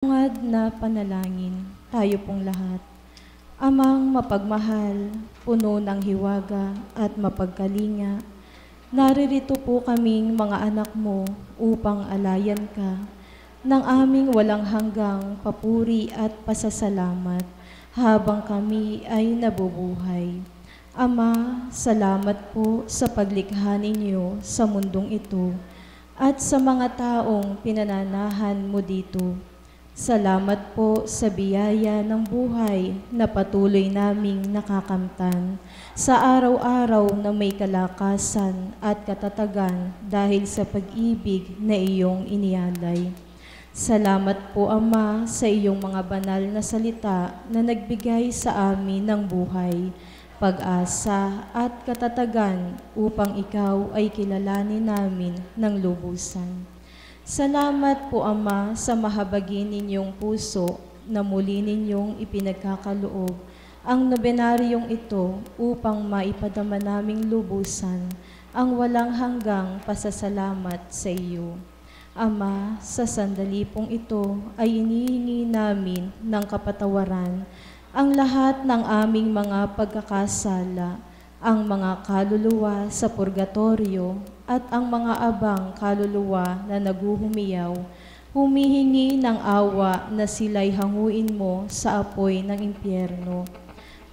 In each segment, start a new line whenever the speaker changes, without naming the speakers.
Tungad na panalangin, tayo pong lahat. Amang mapagmahal, puno ng hiwaga at mapagkalinga, naririto po kaming mga anak mo upang alayan ka ng aming walang hanggang papuri at pasasalamat habang kami ay nabubuhay. Ama, salamat po sa paglikha ninyo sa mundong ito at sa mga taong pinananahan mo dito. Salamat po sa biyaya ng buhay na patuloy naming nakakamtan sa araw-araw na may kalakasan at katatagan dahil sa pag-ibig na iyong inialay. Salamat po, Ama, sa iyong mga banal na salita na nagbigay sa amin ng buhay, pag-asa at katatagan upang ikaw ay kilalanin namin ng lubusan. Salamat po, Ama, sa mahabagin ninyong puso na muli ninyong ipinagkakaloob ang nobenaryong ito upang maipadama naming lubusan ang walang hanggang pasasalamat sa iyo. Ama, sa sandali pong ito ay inihingi namin ng kapatawaran ang lahat ng aming mga pagkakasala, ang mga kaluluwa sa purgatorio at ang mga abang kaluluwa na naguhumiyaw, humihingi ng awa na sila'y hanguin mo sa apoy ng impyerno.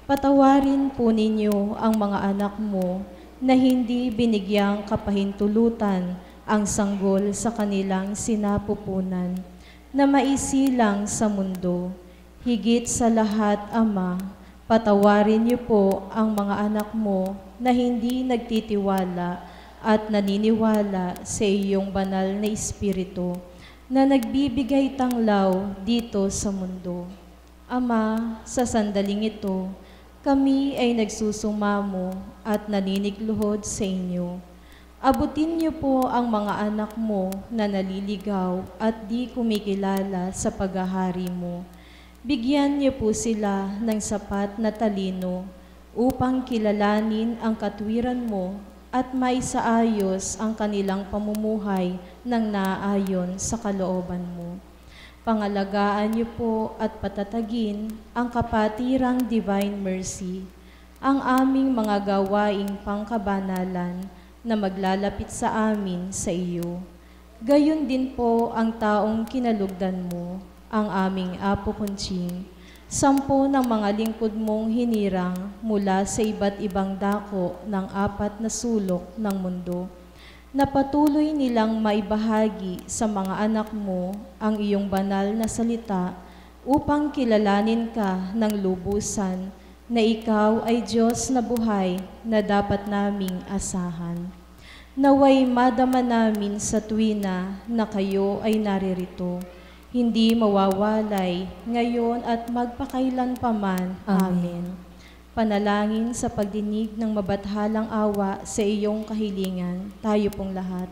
Patawarin po ninyo ang mga anak mo na hindi binigyang kapahintulutan ang sanggol sa kanilang sinapupunan, na maisilang sa mundo. Higit sa lahat, Ama, patawarin niyo po ang mga anak mo na hindi nagtitiwala at naniniwala sa iyong banal na Espiritu na nagbibigay tanglaw dito sa mundo. Ama, sa sandaling ito, kami ay nagsusumamo at naninikluhod sa inyo. Abutin niyo po ang mga anak mo na naliligaw at di kumikilala sa paghahari mo. Bigyan niyo po sila ng sapat na talino upang kilalanin ang katwiran mo at maisaayos ang kanilang pamumuhay ng naayon sa kalooban mo. Pangalagaan niyo po at patatagin ang kapatirang Divine Mercy, ang aming mga gawaing pangkabanalan na maglalapit sa amin sa iyo. Gayon din po ang taong kinalugdan mo, ang aming Apo Conching, 10 ng mga lingkod mong hinirang mula sa iba't ibang dako ng 4 na sulok ng mundo, na patuloy nilang maibahagi sa mga anak mo ang iyong banal na salita upang kilalanin ka ng lubusan na ikaw ay Diyos na buhay na dapat naming asahan. Naway madama namin sa tuwina na kayo ay naririto, hindi mawawalay ngayon at magpakailanpaman. Amen. Panalangin sa pagdinig ng mabathalang awa sa iyong kahilingan, tayo pong lahat.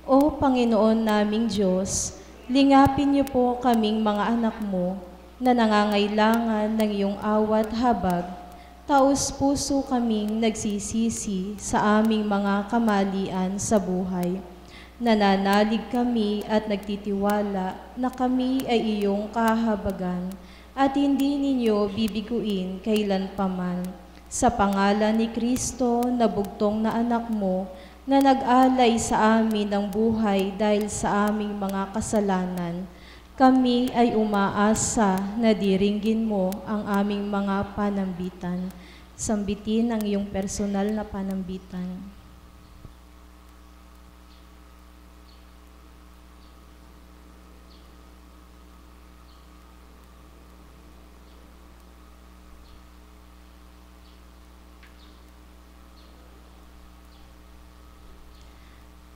O Panginoon naming Diyos, lingapin niyo po kaming mga anak mo na nangangailangan ng iyong awat habag. Taos-puso kaming nagsisisi sa aming mga kamalian sa buhay. Nananalig kami at nagtitiwala na kami ay iyong kahabagan at hindi ninyo bibiguin kailanpaman. Sa pangalan ni Kristo na bugtong na anak mo, na nag-alay sa amin ng buhay dahil sa aming mga kasalanan, kami ay umaasa na diringgin mo ang aming mga panambitan. Sambitin ang iyong personal na panambitan.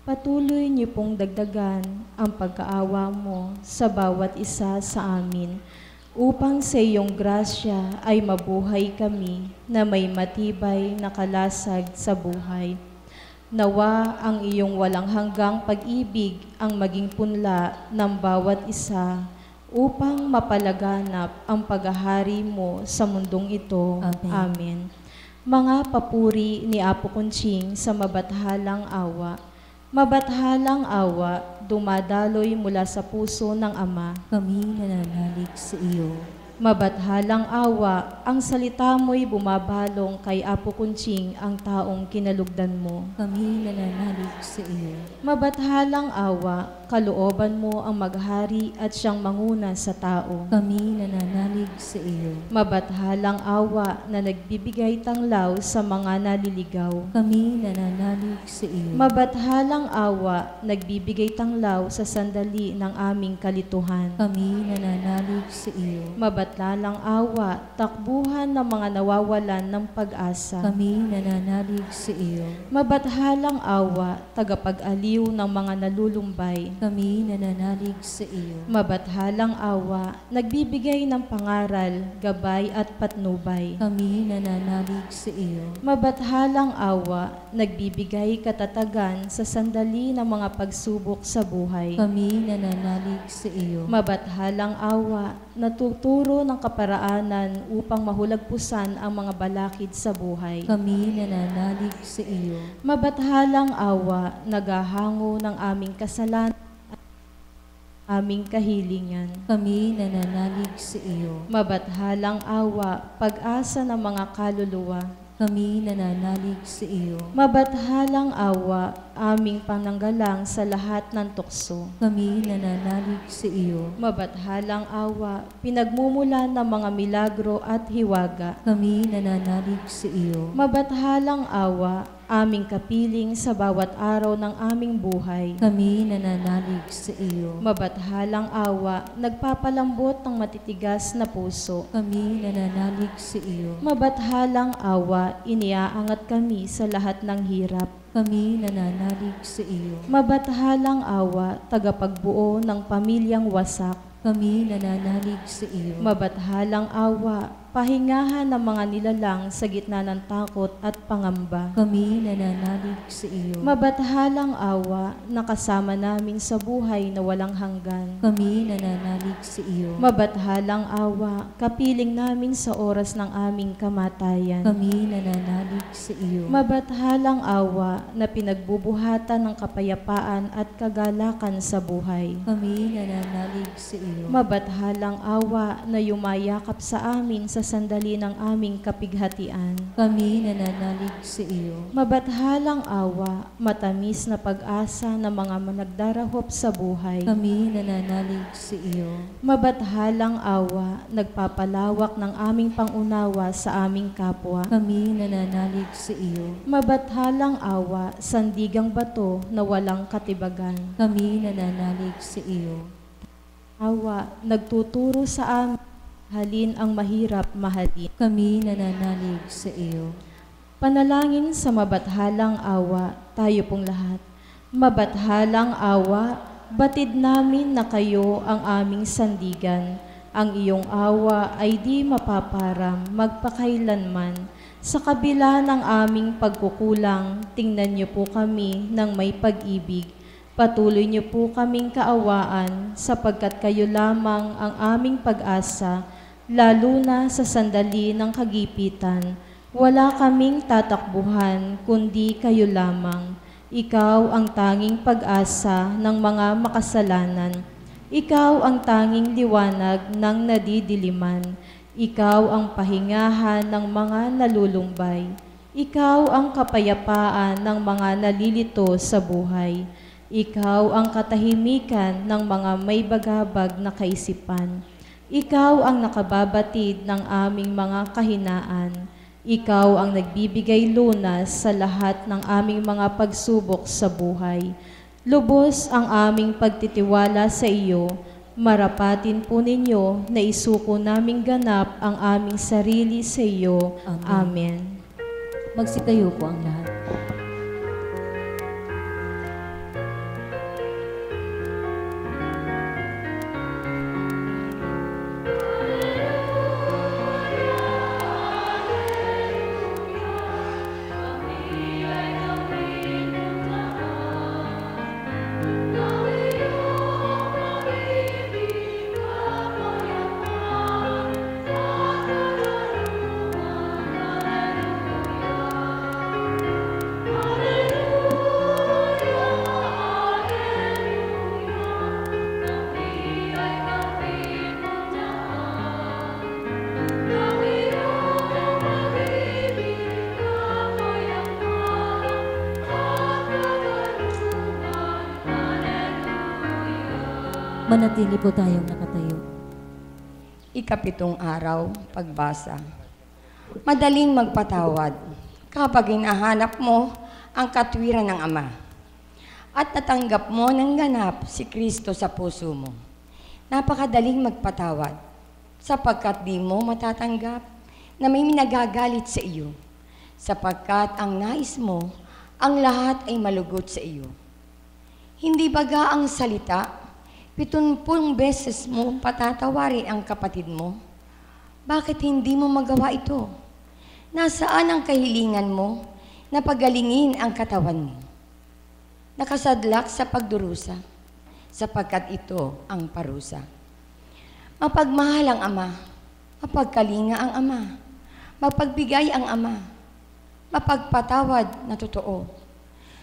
Patuloy niyo pong dagdagan ang pagkaawa mo sa bawat isa sa amin, upang sa iyong grasya ay mabuhay kami na may matibay na kalasag sa buhay. Nawa ang iyong walang hanggang pag-ibig ang maging punla ng bawat isa upang mapalaganap ang paghahari mo sa mundong ito.
Amen.
Amen. Mga papuri ni Apo Conching sa mabathalang awa, Mabathalang awa, dumadaloy mula sa puso ng Ama.
Kami nananalig sa iyo.
Mabathalang awa, ang salita mo'y bumabalong kay Apo Kunching, ang taong kinalugdan mo.
Kami nananalig sa iyo.
Mabathalang awa, kalooban mo ang maghari at siyang manguna sa tao.
Kami nananalig sa iyo.
Mabathalang awa na nagbibigay tanglaw sa mga naliligaw.
Kami nananalig sa iyo.
Mabathalang awa, nagbibigay tanglaw sa sandali ng aming kalituhan.
Kami nananalig sa iyo.
Mabathalang awa, takbuhan ng mga nawawalan ng pag-asa.
Kami nananalig sa iyo.
Mabathalang awa, tagapag-aliw ng mga nalulumbay.
Kami nananalig sa iyo.
Mabathalang awa, nagbibigay ng pangaral, gabay at patnubay.
Kami nananalig sa iyo.
Mabathalang awa, nagbibigay katatagan sa sandali ng mga pagsubok sa buhay.
Kami nananalig sa iyo.
Mabathalang awa, natuturo ng kaparaanan upang mahulagpusan ang mga balakid sa buhay.
Kami nananalig sa iyo.
Mabathalang awa, naghahango ng aming kasalanan at aming kahilingan.
Kami nananalig sa iyo.
Mabathalang awa, pag-asa ng mga kaluluwa.
Kami nananalig sa iyo.
Mabathalang awa, aming pananggalang sa lahat ng tukso.
Kami nananalig sa iyo.
Mabathalang awa, pinagmumulan ng mga milagro at hiwaga.
Kami nananalig sa iyo.
Mabathalang awa, aming kapiling sa bawat araw ng aming buhay.
Kami nananalig sa iyo.
Mabathalang awa, nagpapalambot ng matitigas na puso.
Kami nananalig sa iyo.
Mabathalang awa, iniaangat kami sa lahat ng hirap.
Kami nananalig sa iyo.
Mabathalang awa, tagapagbuo ng pamilyang wasak.
Kami nananalig sa iyo.
Mabathalang awa, pahingahan ng mga nilalang sa gitna ng takot at pangamba.
Kami nananalig sa iyo.
Mabathalang awa, nakasama namin sa buhay na walang hanggan.
Kami nananalig sa iyo.
Mabathalang awa, kapiling namin sa oras ng aming kamatayan.
Kami nananalig sa iyo.
Mabathalang awa, na pinagbubuhatan ng kapayapaan at kagalakan sa buhay.
Kami nananalig sa iyo.
Mabathalang awa, na yumayakap sa amin sa sandali ng aming kapighatian.
Kami nananalig sa iyo.
Mabathalang awa, matamis na pag-asa ng mga nagdarahop sa buhay.
Kami nananalig sa iyo.
Mabathalang awa, nagpapalawak ng aming pangunawa sa aming kapwa.
Kami nananalig sa iyo.
Mabathalang awa, sandigang bato na walang katibagan.
Kami nananalig sa iyo.
Awa, nagtuturo sa amin, halin ang mahirap mahalin.
Kami nananalig sa iyo.
Panalangin sa mabathalang awa, tayo pong lahat. Mabathalang awa, batid namin na kayo ang aming sandigan. Ang iyong awa ay di mapaparam magpakailanman. Sa kabila ng aming pagkukulang, tingnan niyo po kami ng may pag-ibig. Patuloy niyo po kaming kaawaan sapagkat kayo lamang ang aming pag-asa, lalo na sa sandali ng kagipitan. Wala kaming tatakbuhan kundi kayo lamang. Ikaw ang tanging pag-asa ng mga makasalanan. Ikaw ang tanging liwanag ng nadidiliman. Ikaw ang pahingahan ng mga nalulumbay. Ikaw ang kapayapaan ng mga nalilito sa buhay. Ikaw ang katahimikan ng mga may bagabag na kaisipan. Ikaw ang nakababatid ng aming mga kahinaan. Ikaw ang nagbibigay lunas sa lahat ng aming mga pagsubok sa buhay. Lubos ang aming pagtitiwala sa iyo. Marapatin po ninyo na isuko naming ganap ang aming sarili sa iyo. Amen.
Magsitayo po ang lahat. Manatili po tayong nakatayo.
Ikapitong araw, pagbasa. Madaling magpatawad kapag hinahanap mo ang katwiran ng Ama at natanggap mo ng ganap si Kristo sa puso mo. Napakadaling magpatawad sapagkat di mo matatanggap na may minagagalit sa iyo, sapagkat ang nais mo, ang lahat ay malugot sa iyo. Hindi baga ang salita, 70 beses mo patatawarin ang kapatid mo? Bakit hindi mo magawa ito? Nasaan ang kahilingan mo na pagalingin ang katawan mo? Nakasadlak sa pagdurusa, sapagkat ito ang parusa. Mapagmahal ang Ama, mapagkalinga ang Ama, mapagbigay ang Ama, mapagpatawad na totoo.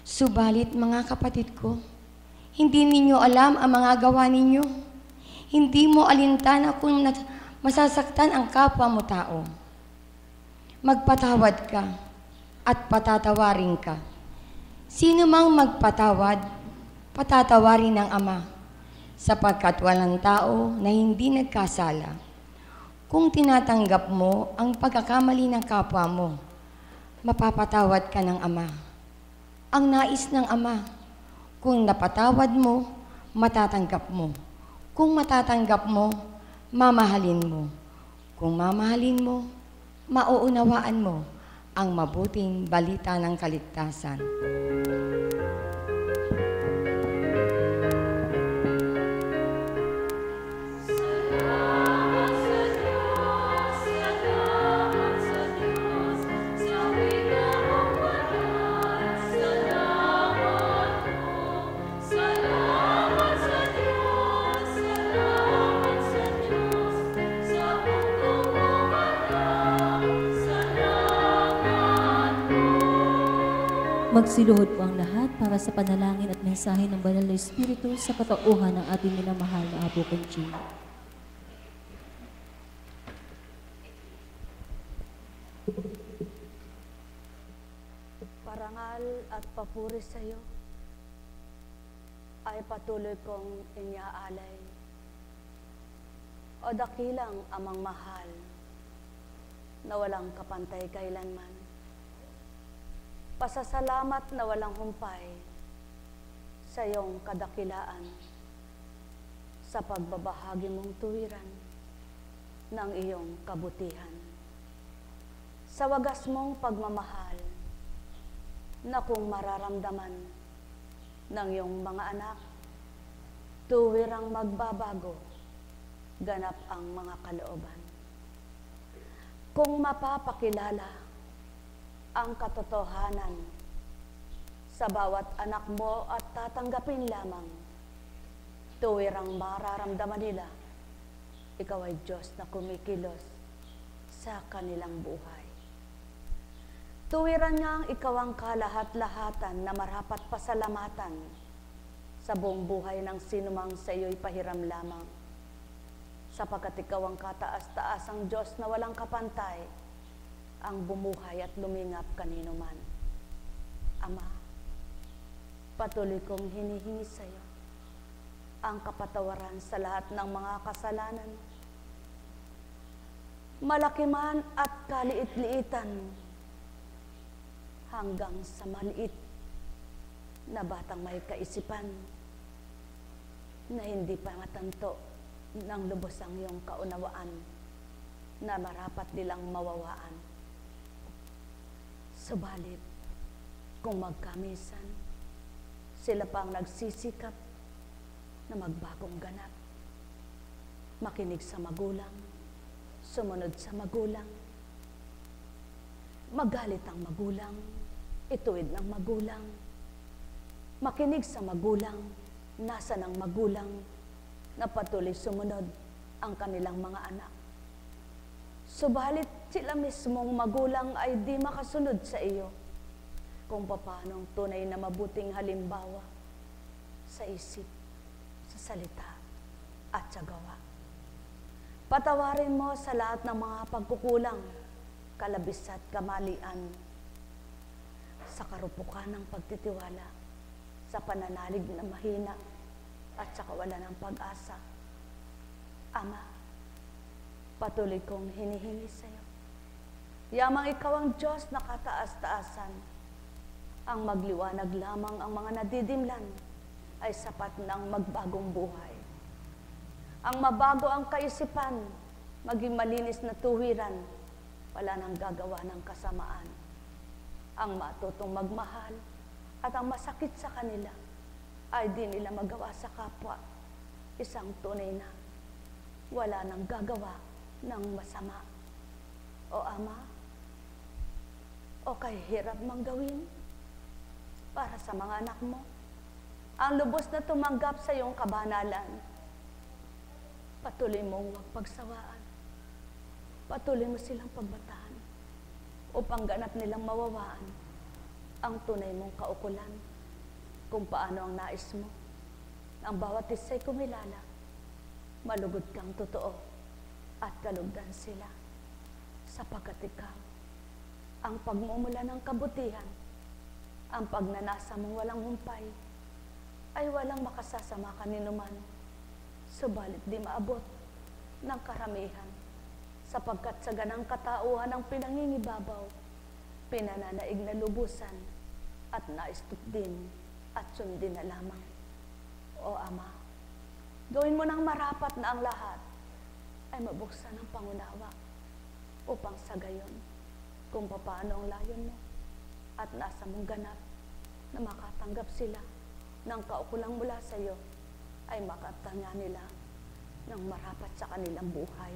Subalit mga kapatid ko, hindi ninyo alam ang mga gawa ninyo. Hindi mo alintana kung masasaktan ang kapwa mo tao. Magpatawad ka at patatawarin ka. Sino mang magpatawad, patatawarin ng Ama, sapagkat walang tao na hindi nagkasala. Kung tinatanggap mo ang pagkakamali ng kapwa mo, mapapatawad ka ng Ama. Ang nais ng Ama, kung napatawad mo, matatanggap mo. Kung matatanggap mo, mamahalin mo. Kung mamahalin mo, mauunawaan mo ang mabuting balita ng kaligtasan.
Magsiluhod po ang lahat para sa panalangin at mensahe ng Banal na Espiritu sa katauhan ng ating minamahal na Apo Conching.
Parangal at papuri sa iyo ay patuloy kong inyaalay. O dakilang Amang mahal na walang kapantay kailanman. Pasasalamat na walang humpay sa iyong kadakilaan sa pagbabahagi mong tuwiran ng iyong kabutihan. Sa wagas mong pagmamahal na kung mararamdaman ng iyong mga anak, tuwirang magbabago, ganap ang mga kalooban. Kung mapapakilala ang katotohanan sa bawat anak mo at tatanggapin lamang, tuwirang mararamdaman nila, ikaw ay Diyos na kumikilos sa kanilang buhay. Tuwiran nga ang ikaw ang kalahat-lahatan na marapat pasalamatan sa buong buhay ng sinumang sa iyo'y pahiram lamang, sapagkat ikaw ang kataas-taasang Diyos na walang kapantay, ang bumuhay at lumingap kanino man. Ama, patuloy kong hinihingi sa iyo ang kapatawaran sa lahat ng mga kasalanan, malaki man at kaliit-liitan, hanggang sa maliit na batang may kaisipan na hindi pa matanto ng lubos ang iyong kaunawaan na marapat nilang mawawaan. Subalit, kung magkamisan, sila pang nagsisikap na magbagong ganap, makinig sa magulang, sumunod sa magulang, magalit ang magulang, ituwid ng magulang, makinig sa magulang, nasa ng magulang, na patuloy sumunod ang kanilang mga anak. Subalit sila mismong magulang ay di makasunod sa iyo kung paanong tunay na mabuting halimbawa sa isip, sa salita at sa gawa. Patawarin mo sa lahat ng mga pagkukulang, kalabis at kamalian, sa karupukan ng pagtitiwala, sa pananalig na mahina, at saka wala ng pag-asa. Ama, patuloy kong hinihingi sa iyo. Yamang ikaw ang Diyos na kataas-taasan. Ang magliwanag lamang ang mga nadidimlan ay sapat ng magbagong buhay. Ang mabago ang kaisipan, maging malinis na tuwiran, wala nang gagawa ng kasamaan. Ang matutong magmahal at ang masakit sa kanila ay di nila magawa sa kapwa. Isang tunay na wala nang gagawa ng masama. O Ama, o kahirap mang gawin para sa mga anak mo, ang lubos na tumanggap sa iyong kabanalan. Patuloy mong huwag pagsawaan. Patuloy mo silang pagbatahan upang ganap nilang mawawaan ang tunay mong kaukulan kung paano ang nais mo. Ang bawat isa'y kumilala, malugod kang totoo at kalugdan sila, sapagkat ikaw ang pagmumula ng kabutihan, ang pagnanasa mong walang humpay, ay walang makasasama kaninuman, subalit di maabot ng karamihan, sapagkat sa ganang katauhan ng pinangingibabaw, pinananaig na lubusan, at naistot din at sundin na lamang. O Ama, gawin mo ng marapat na ang lahat ay mabuksan ng pangunawa upang sa gayon, kung paano ang layon mo at nasa mong ganap na makatanggap sila ng kaukulang mula sa iyo, ay makatanya nila ng marapat sa kanilang buhay.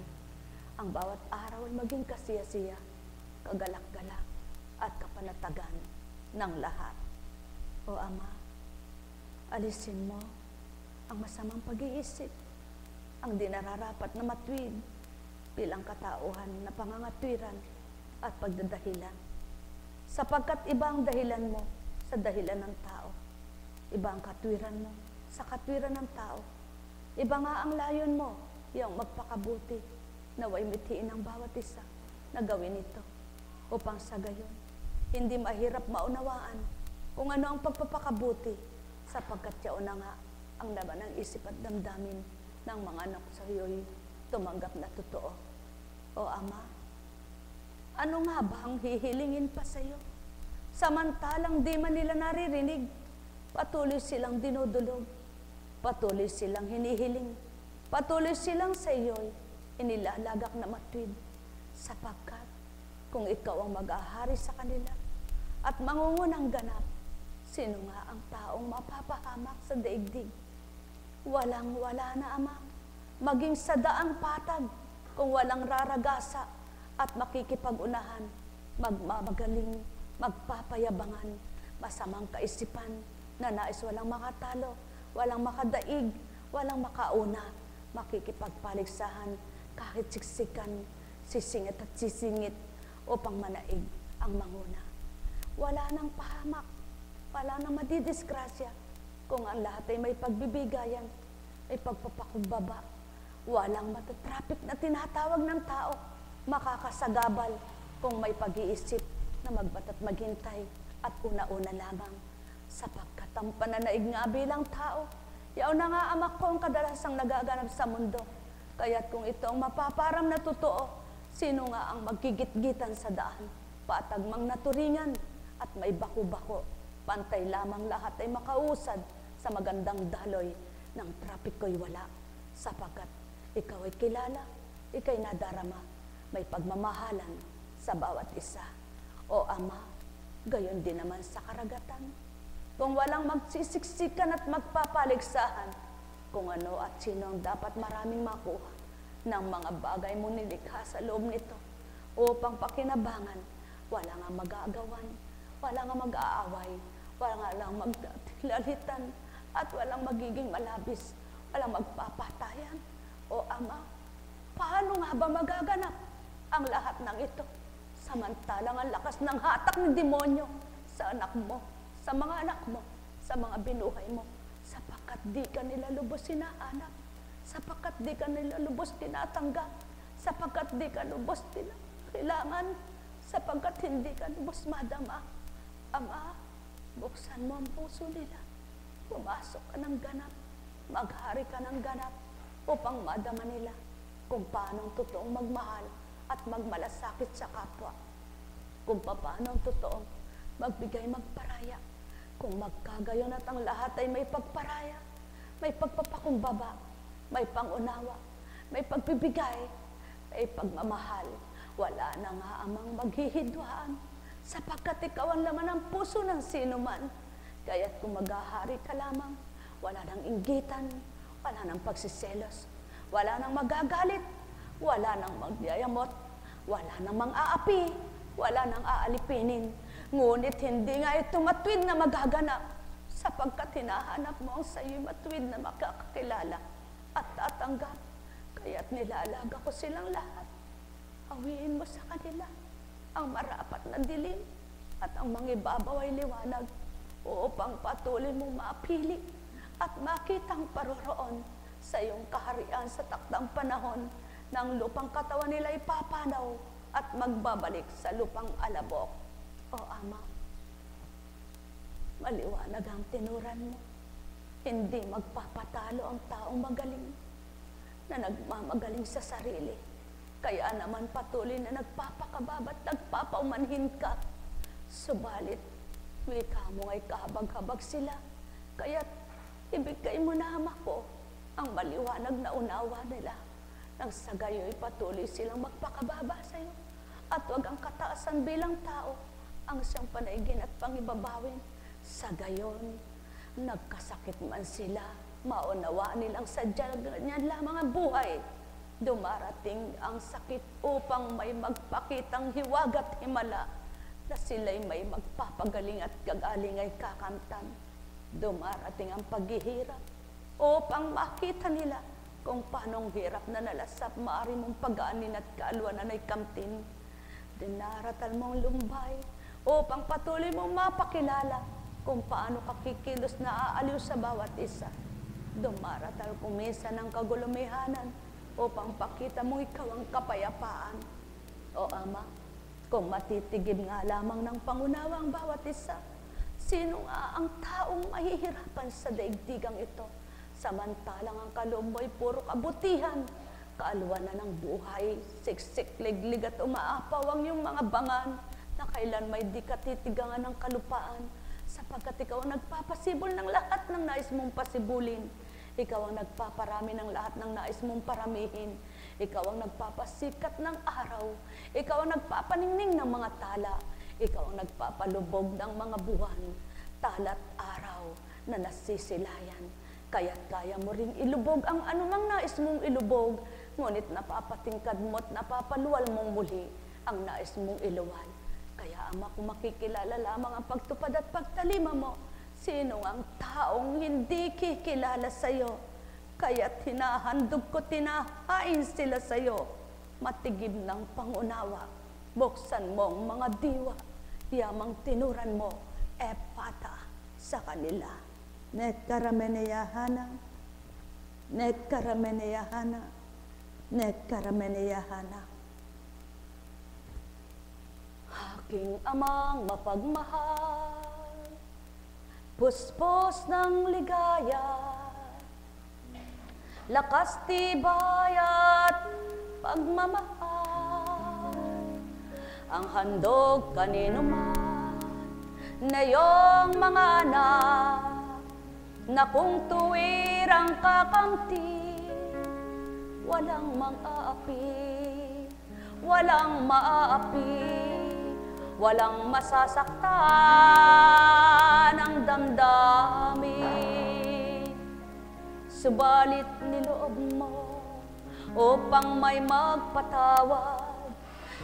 Ang bawat araw ay maging kasiya-siya, kagalak-galak at kapanatagan ng lahat. O Ama, alisin mo ang masamang pag-iisip, ang di nararapat na matwid bilang katauhan na pangangatwiran at pagdadahilan. Sapagkat iba ang dahilan mo sa dahilan ng tao. Iba ang katwiran mo sa katwiran ng tao. Iba nga ang layon mo, yung magpakabuti, naway mithiin ang bawat isa na gawin ito, upang sa gayon, hindi mahirap maunawaan kung ano ang pagpapakabuti, sapagkat yaon na nga ang laman ng isip at damdamin ng mga anak sa iyo'y tumanggap na totoo. O Ama, ano nga ba ang hihilingin pa sa iyo? Samantalang di man nila naririnig, patuloy silang dinudulog, patuloy silang hinihiling, patuloy silang sa iyo'y inilalagak na matwid, sapagkat kung ikaw ang mag-ahari sa kanila at mangungunang ganap, sino nga ang taong mapapahamak sa daigdig? Walang-wala na, Ama, maging sa daang patag, kung walang raragasa at makikipag-unahan, magmamagaling, magpapayabangan, masamang kaisipan, na nais walang makatalo, walang makadaig, walang makauna, makikipagpaligsahan, kahit siksikan, sisingit at sisingit, upang manaig ang manguna. Wala nang pahamak, wala nang madidisgrasya, kung ang lahat ay may pagbibigayan, may pagpapakumbaba, walang matatrapik na tinatawag ng tao, makakasagabal kung may pag-iisip na magbatat maghintay at una-una lamang, sapagkat ang pananaig nga bilang tao, yaw na nga Ama ko ang kadalasang nagaganap sa mundo. Kaya't kung ito ang mapaparam na totoo, sino nga ang magigit-gitan sa daan, patagmang naturingan at may bako-bako, pantay lamang lahat ay makausad sa magandang daloy ng trapiko'y wala, sapagkat ikaw ay kilala, ika'y nadarama, may pagmamahalan sa bawat isa. O Ama, gayon din naman sa karagatan, kung walang magsisiksikan at magpapaligsahan, kung ano at sino ang dapat maraming makuha ng mga bagay mo nilikha sa loob nito, upang pakinabangan, wala nga mag-aagawan, wala nga mag-aaway, wala nga lang magtilalitan, at walang magiging malabis, walang magpapatayan. O Ama, paano nga ba magaganap ang lahat ng ito? Samantalang ang lakas ng hatak ng demonyo sa anak mo, sa mga anak mo, sa mga binuhay mo, sapagkat di ka nila lubos hinahanap, sapagkat di ka nila lubos tinatanggap, sapagkat di ka lubos kailangan, sapagkat hindi ka lubos madama. Ama, buksan mo ang puso nila, pumasok ka ng ganap, Maghari ka ng ganap upang madama nila kung paano totoong magmahal at magmalasakit sa kapwa. Kung paano totoong magbigay magparaya. Kung magkagayon at ang lahat ay may pagparaya, may pagpapakumbaba, may pangunawa, may pagbibigay, may pagmamahal. Wala na nga amang maghihidwaan, sapagkat ikaw ang laman ng puso ng sino man. Kaya't kung maghahari ka lamang, wala nang inggitan, wala nang pagsiselos, wala nang magagalit, wala nang magyayamot, wala nang mang-aapi, wala nang aalipinin. Ngunit hindi nga ito matuwid na magaganap, sapagkat hinahanap mo ang sa'yo'y matuwid na makakakilala at tatanggap. Kaya't nilalaga ko silang lahat. Awiin mo sa kanila ang marapat na dilim at ang mangibabaw ay liwanag upang patuloy mong mapili at makitang paroroon sa iyong kaharian sa takdang panahon ng lupang katawan nila ipapanaw at magbabalik sa lupang alabok. O Ama, maliwanag ang tinuran mo. Hindi magpapatalo ang taong magaling na nagmamagaling sa sarili. Kaya naman patuloy na nagpapakababat, nagpapaumanhin ka. Subalit, wika mo ay kahabag-habag sila. Kaya't ibigay mo na, Ama ko, ang maliwanag na unawa nila. Nang sa gayo'y patuloy silang magpakababa sa iyo. At huwag ang kataasan bilang tao ang siyang panaigin at pangibabawin. Sa gayon, nagkasakit man sila, maunawaan nilang sadya ganyan lamang ang buhay. Dumarating ang sakit upang may magpakitang hiwag at himala na sila'y may magpapagaling at gagaling ay kakamtan. Dumarating ang paghihirap upang makita nila kung paanong hirap na nalasap maaari mong pagaanin at kaalwanan ay kamtin. Dinaratal mong lumbay upang patuloy mong mapakilala kung paano kakikilos na aaliw sa bawat isa. Dumaratal kuminsan ng kagulumihanan upang pakita mo ikaw ang kapayapaan. O Ama, kung matitigib nga lamang ng pangunawa ang bawat isa, sino nga ang taong mahihirapan sa daigdigang ito? Samantalang ang kaloob mo'y puro kabutihan, kaalwanan ng buhay, siksik, liglig at umaapaw ang iyong mga bangan, na kailan may di katitigangan ng kalupaan, sapagkat ikaw ang nagpapasibol ng lahat ng nais mong pasibulin. Ikaw ang nagpaparami ng lahat ng nais mong paramihin. Ikaw ang nagpapasikat ng araw. Ikaw ang nagpapaningning ng mga tala. Ikaw ang nagpapalubog ng mga buwan, tala't araw na nasisilayan. Kaya't kaya mo ring ilubog ang anumang nais mong ilubog, ngunit napapatingkad mo't napapaluwal mong muli ang nais mong iluwal. Kaya Ama, kung makikilala lamang ang pagtupad at pagtalima mo, sino ang taong hindi kikilala sa iyo? Kaya't hinahandog ko, tinahain sila sa iyo. Matigib ng pangunawa, buksan mo ang mga diwa, yamang tinuran mo, epata sa kanila. Netkarameneyahana, netkarameneyahana, netkarameneyahana. Aking Amang mapagmahal, puspos ng ligaya, lakas tibay at pagmamahal, ang handog kanino man na iyong mga anak, na kung tuwirang kakamti, walang mang-aapi, walang maaapi, walang masasaktan ang damdamin. Subalit niloob mo upang may magpatawad,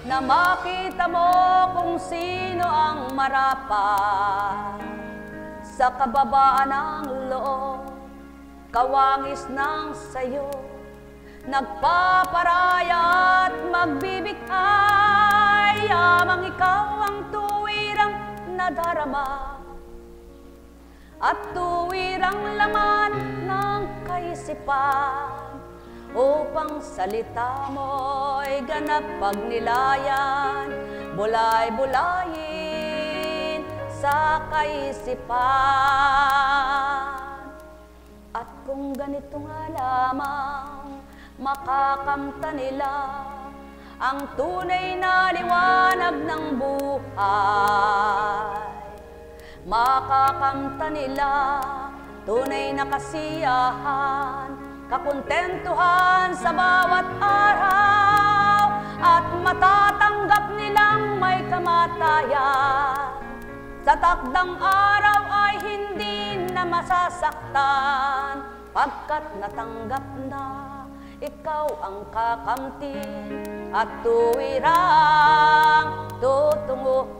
na makita mo kung sino ang marapat. Sa kababaan ng loob, kawangis ng sayo, nagpaparaya at magbibigay, yamang ikaw ang tuwirang nadarama at tuwirang laman ng kaisipan, upang salita mo'y ganap pagnilayan, bulay-bulayin sa kaisipan. At kung ganito nga lamang makakamta nila ang tunay na liwanag ng buhay. Makakamta nila tunay na kasiyahan, kakontentuhan sa bawat araw, at matatanggap nilang may kamatayan. Sa takdang araw ay hindi na masasaktan, pagkat natanggap na ikaw ang kakamtin at tuwirang tutunguhan.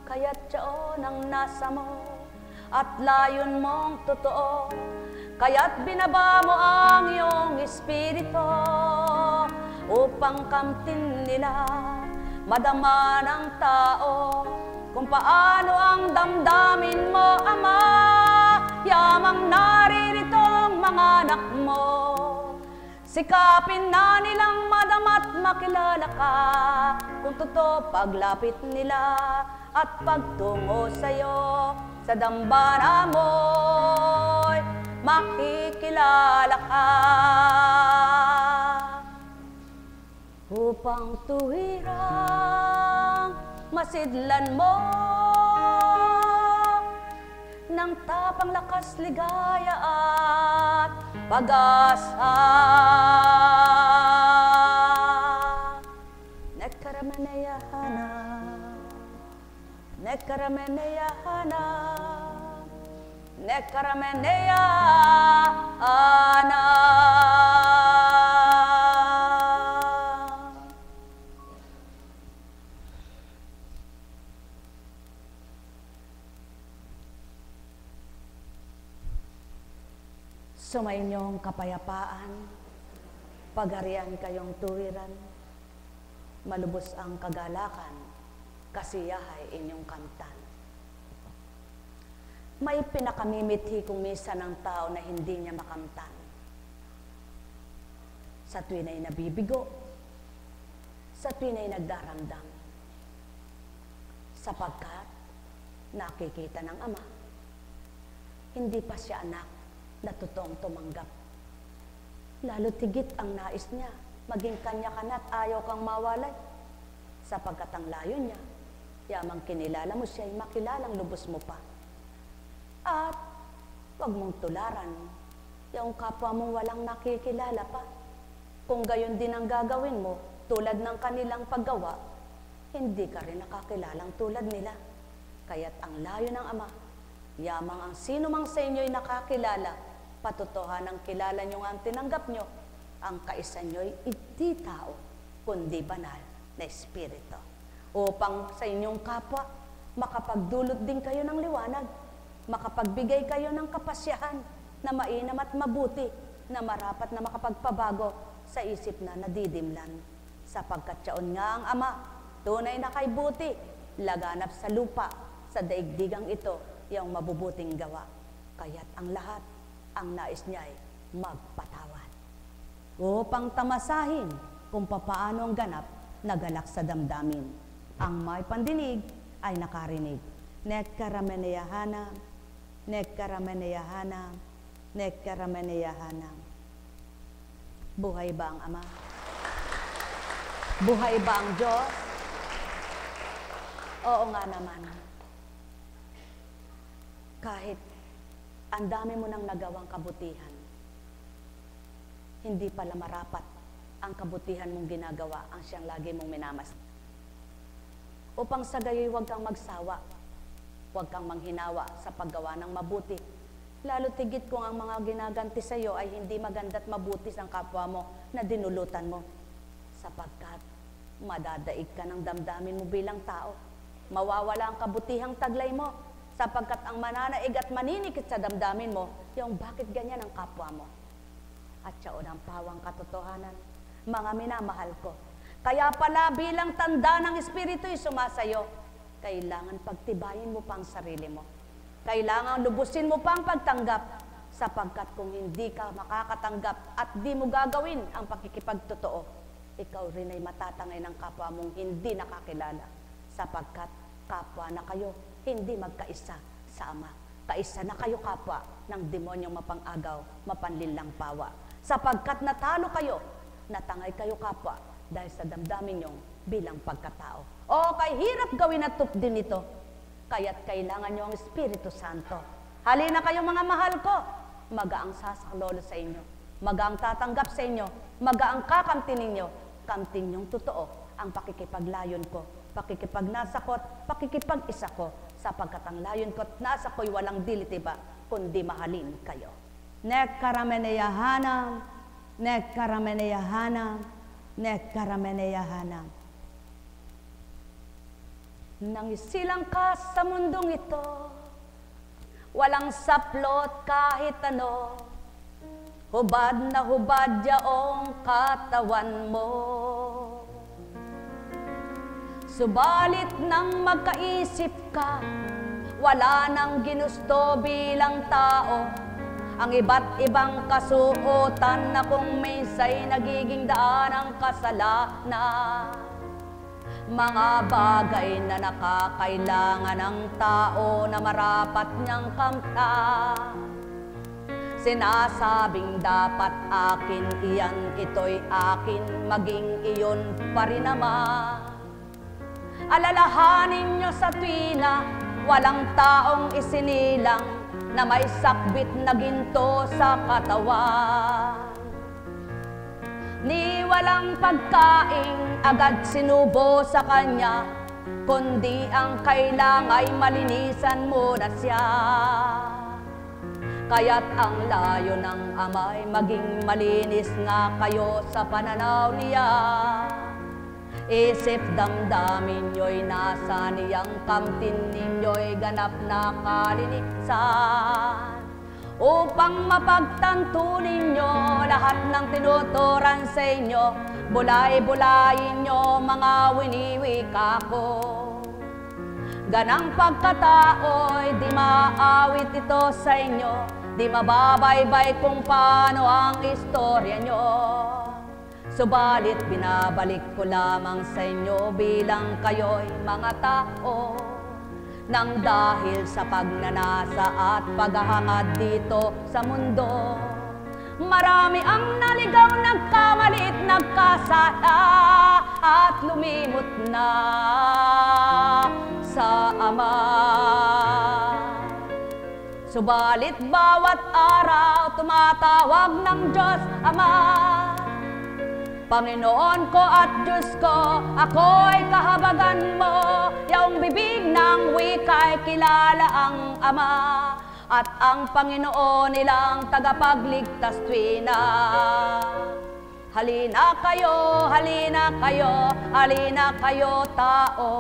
Kaya't tiyaon ang nasa mo at layon mong totoo, kaya't binaba mo ang iyong espiritu upang kamtin nila madama ng tao kung paano ang damdamin mo, Ama. Yamang naririto mga anak mo, sikapin na nilang madama't makilala ka, kung totoo paglapit nila at pagtungo sa'yo, sa dambana mo'y makikilala ka. Upang tuwirang masidlan mo ng tapang lakas, ligaya at pag-asa. Nekarameneyahana, nekarameneyahana, nekarameneyahana. Sumainyong kapayapaan, pagharian kayong tuwiran, malubos ang kagalakan, kasiyahay inyong kamtan. May pinakamimithi kung misa ng tao na hindi niya makamtan. Sa tuwin ay nabibigo, sa tuwin ay nagdaramdam, sapagkat nakikita ng Ama, hindi pa siya anak na totoong tumanggap. Lalo tigit ang nais niya, maging kanya ka na at ayaw kang mawalay. Sapagkat ang layo niya, yamang kinilala mo siya, makilalang lubos mo pa. At huwag mong tularan, yung kapwa mong walang nakikilala pa. Kung gayon din ang gagawin mo, tulad ng kanilang paggawa, hindi ka rin nakakilalang tulad nila. Kaya't ang layo ng Ama, yamang ang sino mang sa inyo'y nakakilala, patotohanan kilala nyo nga ang tinanggap nyo, ang kaisa nyo'y hindi tao, kundi banal na espiritu. Upang sa inyong kapwa, makapagdulot din kayo ng liwanag, makapagbigay kayo ng kapasyahan na mainam at mabuti, na marapat na makapagpabago sa isip na nadidimlan. Sapagkat siyaon nga ang Ama, tunay na kay buti, laganap sa lupa, sa daigdigang ito, yung mabubuting gawa. Kaya't ang lahat, ang nais niya ay magpatawad, upang tamasahin kung papaano ang ganap na galak sa damdamin. Ang may pandinig ay nakarinig. Nekarameneyahana, nekarameneyahana, nekarameneyahana. Buhay ba ang Ama? Buhay ba ang Diyos? Oo nga naman. Kahit ang dami mo nang nagawang kabutihan, hindi pala marapat ang kabutihan mong ginagawa ang siyang lagi mong minamas. Upang sa gayoy huwag kang magsawa, huwag kang manghinawa sa paggawa ng mabuti. Lalo tigit kung ang mga ginaganti sa iyo ay hindi maganda at mabuti sa kapwa mo na dinulutan mo. Sapagkat madadaig ka ng damdamin mo bilang tao. Mawawala ang kabutihang taglay mo, sapagkat ang mananaig at maninikit sa damdamin mo, yung bakit ganyan ang kapwa mo. At siyaon ang pawang katotohanan, mga minamahal ko. Kaya pala bilang tanda ng Espiritu'y sumasayo, kailangan pagtibayin mo pa ang sarili mo. Kailangan lubusin mo pa ang pagtanggap, sapagkat kung hindi ka makakatanggap at di mo gagawin ang pakikipagtotoo, ikaw rin ay matatangay ng kapwa mong hindi nakakilala, sapagkat kapwa na kayo, hindi magkaisa sa Ama. kaisa na kayo kapwa ng demonyong mapangagaw, mapanlinlang pawa. Sapagkat natalo kayo, natangay kayo kapwa dahil sa damdamin nyong bilang pagkatao. O kay hirap gawin at tupdin ito, kaya't kailangan nyo ang Espiritu Santo. Halina kayo mga mahal ko, magaang sasaklolo sa inyo, magaang tatanggap sa inyo, magaang kakamtin ninyo, kamtin nyong totoo ang pakikipaglayon ko, pakikipagnasakot, pakikipag-isa ko, sapagkat ang layon ko't nasa ko'y walang dilitiba, kundi mahalin kayo. Nekkarameneyahanam, nekkarameneyahanam, nekkarameneyahanam. Nang isilang ka sa mundong ito, walang saplot kahit ano, hubad na hubad yaong katawan mo. Subalit nang magkaisip ka, wala nang ginusto bilang tao, ang iba't ibang kasuotan na kung minsa'y nagiging daan ang kasalanan. Mga bagay na nakakailangan ng tao na marapat niyang kamtan. Sinasabing dapat akin iyan, ito'y akin, maging iyon pa rin naman. Alalahanin nyo sa tuwina, walang taong isinilang na may sakbit na ginto sa katawan. Ni walang pagkaing agad sinubo sa kanya, kundi ang kailang ay malinisan mo na siya. Kaya't ang layo ng amay maging malinis nga kayo sa pananaw niya. Isip damdamin nyo'y nasa niyang kamtin ninyo'y ganap na kalinisan. Upang mapagtanto ninyo lahat ng tinuturan sa inyo, bulay-bulayin nyo mga winiwika ko. Ganang pagkatao'y di maawit ito sa inyo, di mababaybay kung paano ang istorya nyo. Subalit binabalik ko lamang sa inyo bilang kayo'y mga tao, nang dahil sa pagnanasa at paghahangad dito sa mundo. Marami ang naligaw, nagkamalit, nagkasala at lumimot na sa Ama. Subalit bawat araw tumatawag ng Diyos Ama, Panginoon ko at Diyos ko, ako'y kahabagan mo. Yaong bibig ng wika'y kilala ang Ama, at ang Panginoon nilang tagapagligtas tuwina. Halina kayo, halina kayo, halina kayo tao.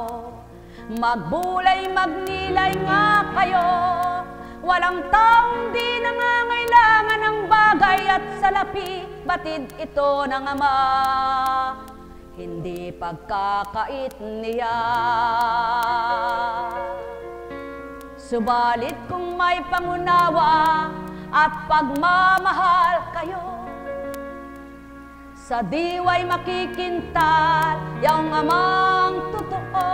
Magbulay, magnilay nga kayo. Walang taong di nangangailangan ng bagay at salapi, batid ito ng Ama, hindi pagkakait niya. Subalit kung may pangunawa at pagmamahal kayo, sa diwa'y makikintal yung Amang totoo.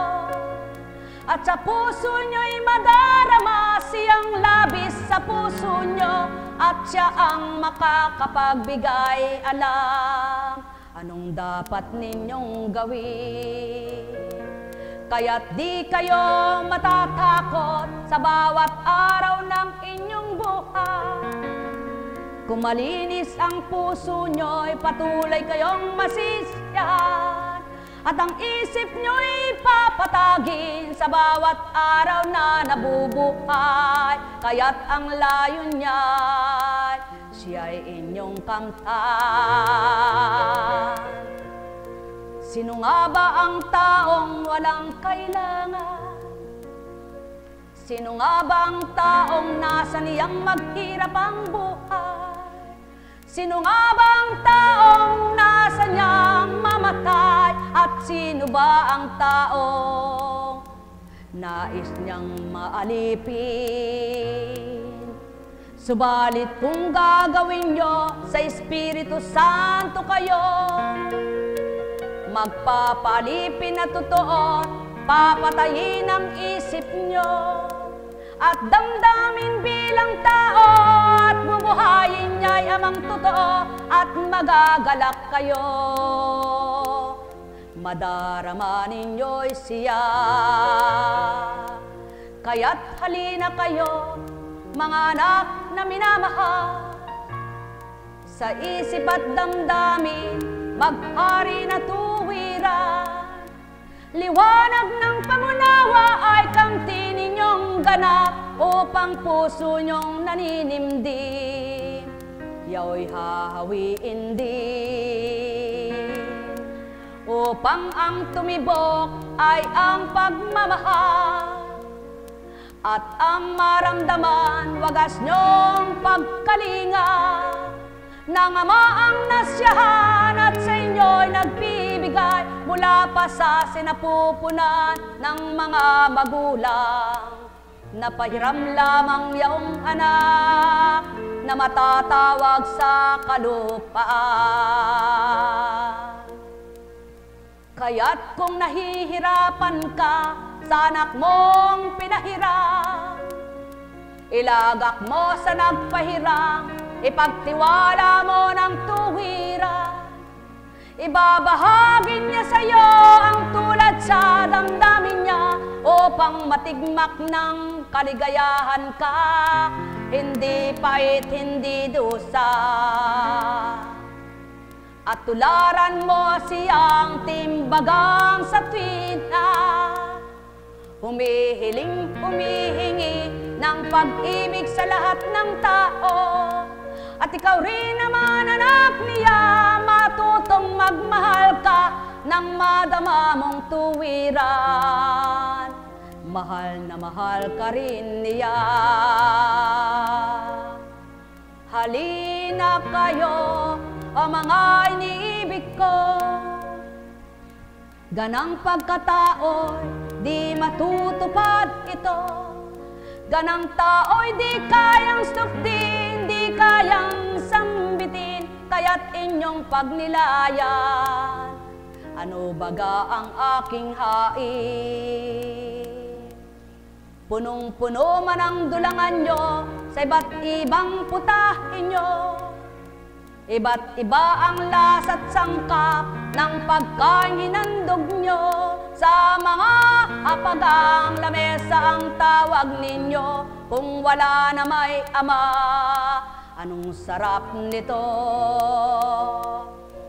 At sa puso nyo'y madarama siyang labis sa puso nyo, at siya ang makakapagbigay alam anong dapat ninyong gawin. Kaya't di kayo matatakot sa bawat araw ng inyong buhay. Kung malinis ang puso nyo'y patuloy kayong masisiyahan, at ang isip nyo'y papatagin sa bawat araw na nabubuhay. Kaya't ang layon niya'y siya'y inyong kamtan. Sino nga ba ang taong walang kailangan? Sino nga ba ang taong nasa niyang maghirap ang buhay? Sino nga ba ang taong nasa niyang mamatay? At sino ba ang taong nais niyang maalipin? Subalit kung gagawin nyo sa Espiritu Santo kayo, magpapalipin na totoo, papatayin ang isip nyo, at damdamin bilang tao at bubuhayin niya'y amang totoo at magagalak kayo. Madarama ninyo'y siya. Kaya't halina kayo, mga anak na minamahal, sa isip at damdamin, maghari na tuwiran. Liwanag ng pangunawa ay kamti ninyong ganap, upang puso nyong naninimdim, yao'y hahawiin din. Upang ang tumibok ay ang pagmamahal, at ang maramdaman, wagas nyong pagkalinga, ng Ama ang nasyahan at sa inyo'y nagbibigay mula pa sa sinapupunan ng mga magulang. Napahiram lamang yaong anak na matatawag sa kalupaan. Kaya't kung nahihirapan ka sa anak mong pinahirap, ilagak mo sa nagpahiram, ipagtiwala mo ng tuwiran. Ibabahagi niya sa iyo ang tulad sa damdamin niya, upang matigmak ng kaligayahan ka, hindi pait, hindi dusa. At tularan mo siyang timbagang sa tuwina, humihingi ng pag-ibig sa lahat ng tao. At ikaw rin naman, anak niya, matutong magmahal ka ng madama mong tuwiran. Mahal na mahal ka rin niya. Halina kayo, o mga iniibig ko, ganang pagkatao'y di matutupad ito. Ganang tao'y di kayang suktin, di kayang sambitin, kaya't inyong pagnilayan, ano baga ang aking hain? Punong-puno man ang dulangan nyo sa iba't ibang putahin nyo, iba't iba ang lasa't sangkap ng pagkahinandog nyo. Sa mga hapagang lamesa ang tawag ninyo, kung wala na may ama, anong sarap nito?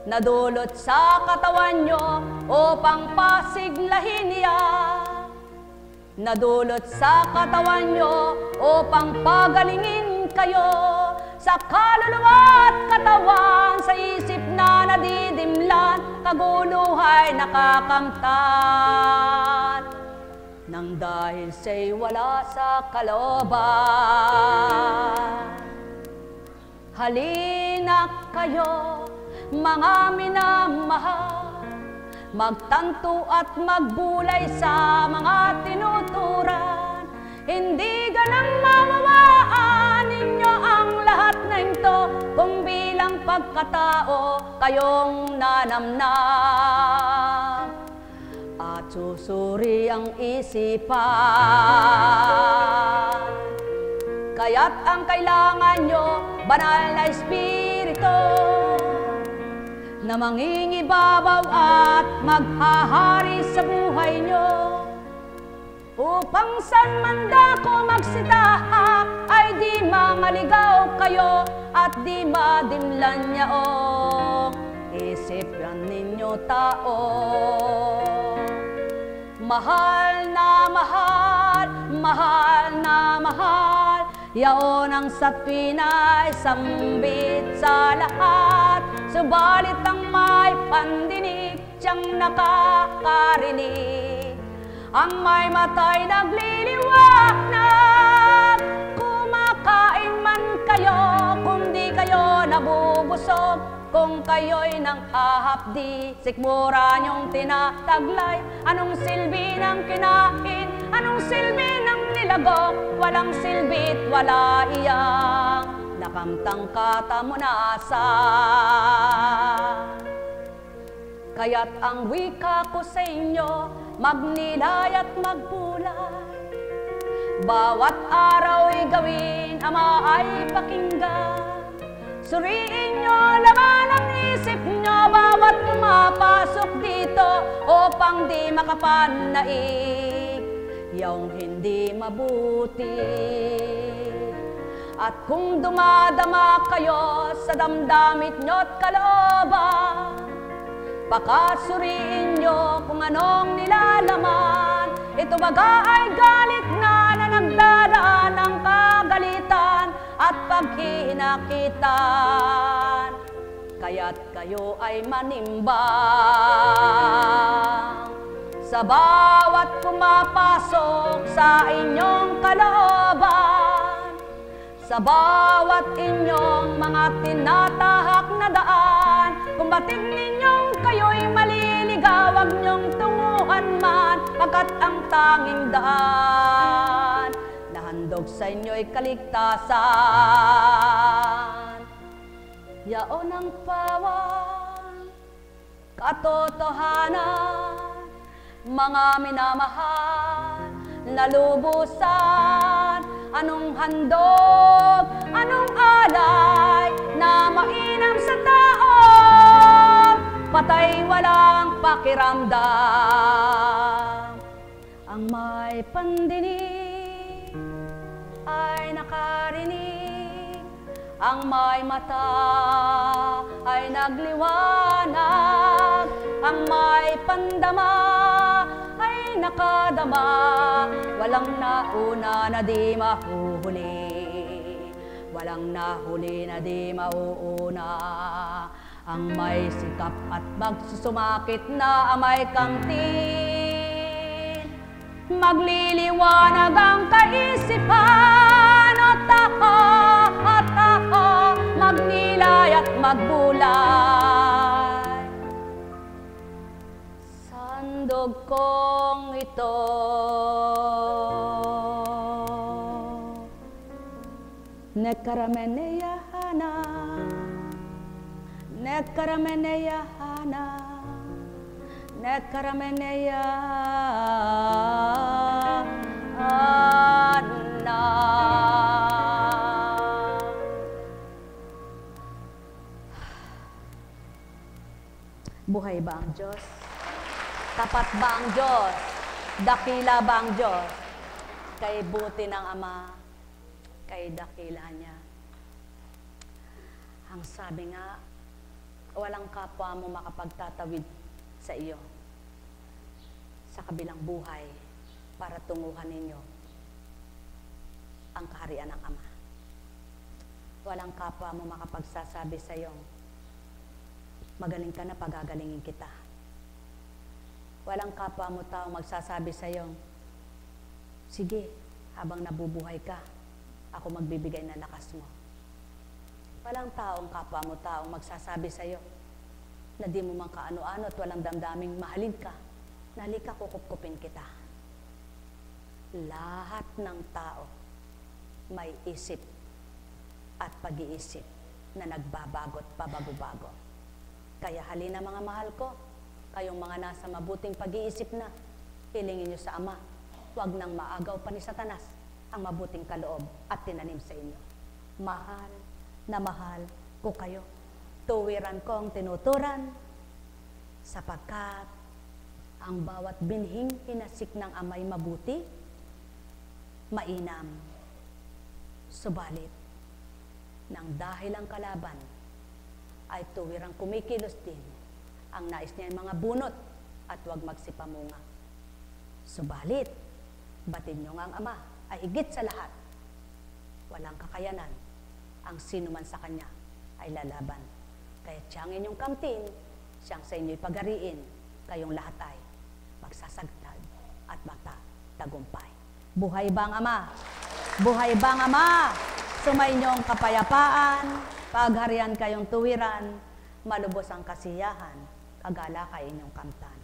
Nadulot sa katawan nyo upang pasiglahin niya, nadulot sa katawan nyo upang pagalingin kayo. Sa kaluluwa at katawan, sa isip na nadidimlan, kaguluhay nakakamtan, nang dahil siya'y wala sa kalooban. Halina kayo, mga minamahal, magtanto at magbulay sa mga tinuturan. Hindi ganang mawawaan ninyo ang lahat na ito, kung bilang pagkatao kayong nanamnam at susuri ang isipan. Kaya't ang kailangan nyo, banal na Espiritu, na mangingibabaw at maghahari sa buhay nyo, upang saan man dako magsitahak ay di mangaligaw kayo at di madimlan niya o isipan ninyo tao. Mahal na mahal, mahal na mahal, yaon ang sa tuwina'y sambit sa lahat. Subalit ang may pandinig, siyang nakakarinig. Ang may matay nagliliwanag, kumakain man kayo, kung di kayo nabubusog, kung kayo'y nang ahapdi, sikmura niyong tinataglay. Anong silbi ng kinain, anong silbi ng nilagok, walang silbi't wala iyang nakamtang katamunasan. Kaya't ang wika ko sa inyo, magnilay at magbulay, Bawat araw'y gawin, Ama ay pakinggan. Suriin nyo laman ang isip nyo, bawat pumapasok dito, upang di makapanaig yung hindi mabuti. At kung dumadama kayo sa damdamit nyo't kalooban, pakasuriin nyo kung anong nilalaman. Ito baga ay galit na nagdaraan ng kagalitan at paghihinakitan. Kaya't kayo ay manimbang sa bawat pumapasok sa inyong kalooban, sa bawat inyong mga tinatahak na daan. Kung bating ninyong kayo'y maliligaw, wag niyong tunguhan man, pagkat ang tanging daan na handog sa inyo'y kaligtasan. Yaon ang pawan, katotohanan, mga minamahal na lubusan. Anong handog, anong alay na mainam sa tao, patay walang pakiramdam. Ang may pandinig ay nakarinig, ang may mata ay nagliwanag, ang may pandama ay nakadama. Walang nauna na di mahuhuli, walang nahuli na di mauuna. Ang may sikap at magsusumakit na amay kamtin, magliliwanag ang kaisipan. O tao, magnilay at magbulay. Sandog kong ito, nekarameneyahana, nekarameneyahana, nekarameneyahana. Buhay ba ang Diyos? Tapat ba ang Diyos? Dakila ba ang Diyos? Kay buti ng Ama, kay dakila niya. Ang sabi nga, walang kapwa mo makapagtatawid sa iyo sa kabilang buhay para tunguhan ninyo ang kaharian ng Ama. Walang kapwa mo makapagsasabi sa iyo, magaling ka na, pagagalingin kita. Walang kapwa mo tao magsasabi sa iyo, sige, habang nabubuhay ka, ako magbibigay ng lakas mo. Walang taong kapwa mo taong magsasabi sa iyo na di mo man kaano-ano at walang damdaming mahalin ka, na halika kukupkupin kita. Lahat ng tao may isip at pag-iisip na nagbabago at pabago-bago. Kaya halina mga mahal ko, kayong mga nasa mabuting pag-iisip na, hilingin niyo sa Ama, huwag nang maagaw pa ni Satanas ang mabuting kaloob at tinanim sa inyo. Mahal na mahal ko kayo. Tuwiran ko ang tinuturan, sapagkat ang bawat binhing hinasik ng Ama'y mabuti, mainam. Subalit, nang dahil ang kalaban ay tuwirang kumikilos din, ang nais niya ay mga bunot at huwag magsipamunga. Subalit, batid niyo nga ang Ama ay higit sa lahat. Walang kakayanan ang sino man sa Kanya ay lalaban. Kaya siyang inyong kamtin, siyang sa inyo'y pagariin, kayong lahat ay magsasagtad at magtatagumpay. Buhay bang Ama? Buhay bang Ama? Sumainyong kapayapaan, pagharian kayong tuwiran, malubos ang kasiyahan, kagala kay inyong kamtan.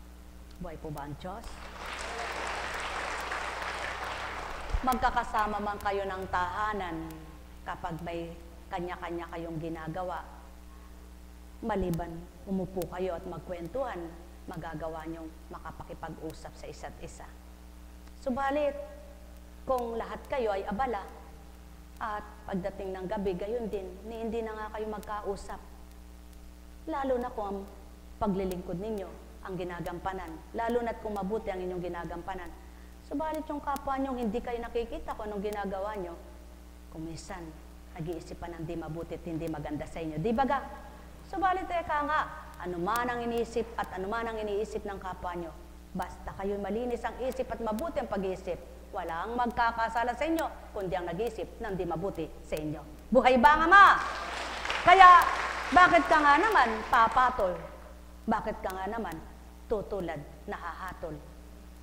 Buhay po ba ang Diyos? Magkakasama man kayo ng tahanan kapag may kanya-kanya kayong ginagawa. Maliban umupo kayo at magkwentuhan, magagawa niyong makapakipag-usap sa isa't isa. Subalit, kung lahat kayo ay abala, at pagdating ng gabi, gayon din, hindi na nga kayo magkausap. Lalo na kung ang paglilingkod ninyo ang ginagampanan. Lalo na't kung mabuti ang inyong ginagampanan. Subalit yung kapwa nyo, hindi kayo nakikita kung anong ginagawa nyo. Kung minsan, nag-iisipan ng di mabuti at hindi maganda sa inyo. Di ba ga? Subalit eka nga, anuman ang iniisip at anuman ang iniisip ng kapwa nyo. Basta kayo malinis ang isip at mabuti ang pag-iisip. Walang magkakasala sa inyo, kundi ang nag-iisip ng di mabuti sa inyo. Buhay ba nga ma? Kaya, bakit ka nga naman papatol? Bakit ka nga naman tutulad, nahahatol?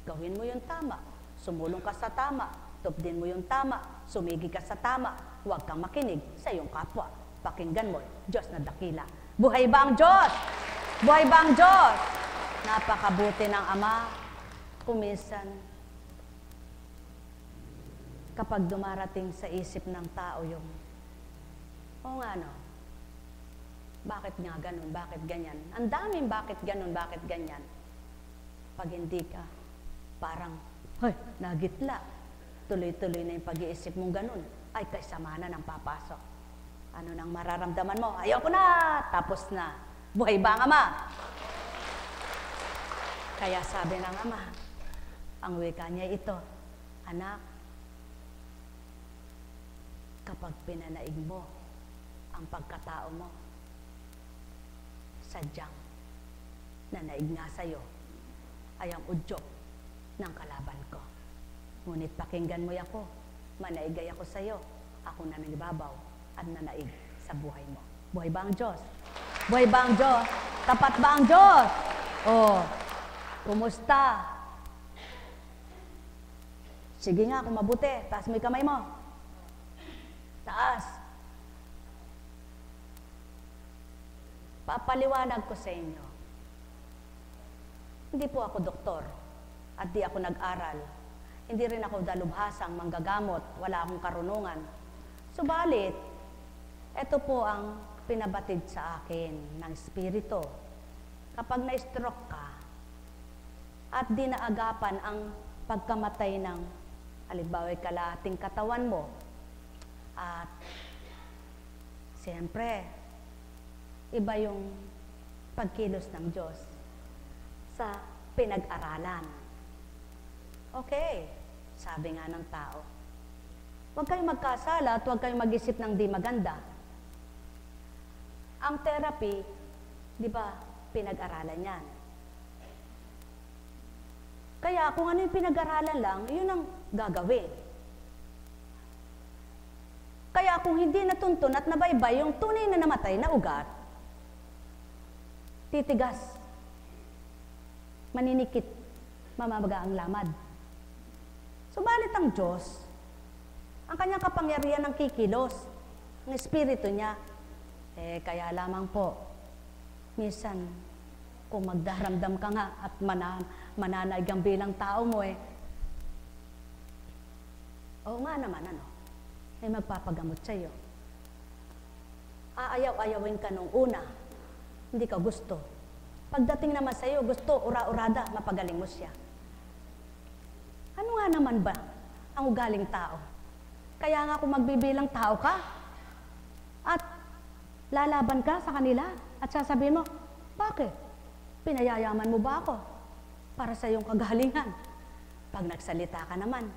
Gawin mo yung tama, sumulong ka sa tama, tupdin mo yung tama, sumigi ka sa tama, huwag kang makinig sa iyong kapwa. Pakinggan mo, Diyos na dakila. Buhay ba ang Diyos? Buhay ba ang Diyos? Napakabuti ng Ama. Kuminsan, kapag dumarating sa isip ng tao yung, o nga no, bakit nga ganun, bakit ganyan? Ang daming bakit ganun, bakit ganyan. Pag hindi ka, parang, hoy, nagitla. Tuloy-tuloy na yung pag-iisip mong ganun, ay kasama na ng papasok. Ano nang mararamdaman mo? Ayoko na! Tapos na. Buhay ba ang Ama? Kaya sabi ng Ama, ang wika niya ito, anak, kapag pinanaig mo ang pagkatao mo, sadyang nanaig nga sa'yo ay ang udyok ng kalaban ko. Ngunit pakinggan mo ako, manaigay ako sa'yo, ako na nangbabaw at nanaig sa buhay mo. Buhay ba ang Diyos? Buhay ba ang Diyos? Tapat ba ang Diyos? Oh, kumusta? Sige nga, kung mabuti, taas mo yung kamay mo. Taas. Papaliwanag ko sa inyo. Hindi po ako doktor at di ako nag-aral. Hindi rin ako dalubhasang manggagamot, wala akong karunungan. Subalit, ito po ang pinabatid sa akin ng Espiritu. Kapag na-stroke ka at di naagapan ang pagkamatay ng halimbawa kalahating katawan mo at siyempre, iba yung pagkilos ng Diyos sa pinag-aralan. Okay, sabi nga ng tao, huwag kayong magkasala at huwag kayong mag-isip ng di maganda. Ang therapy, di ba, pinag-aralan yan. Kaya kung ano yung pinag-aralan lang, yun ang gagawin. Kaya kung hindi natuntun at nabaybay yung tunay na namatay na ugat, titigas, maninikit, mamamaga ang lamad. Subalit ang Diyos, ang kanyang kapangyarihan ng kikilos, ng Espiritu niya, kaya lamang po, minsan, kung magdaramdam ka nga at mananaig ang bilang tao mo oo nga naman, ay magpapagamot sa iyo. Aayaw-ayawin ka nung una, hindi ka gusto. Pagdating naman sa iyo, gusto, ura-urada, mapagaling mo siya. Ano nga naman ba ang ugaling tao? Kaya nga kung magbibilang tao ka, at lalaban ka sa kanila, at sasabihin mo, bakit? Pinayayaman mo ba ako para sa iyong kagalingan? Pag nagsalita ka naman,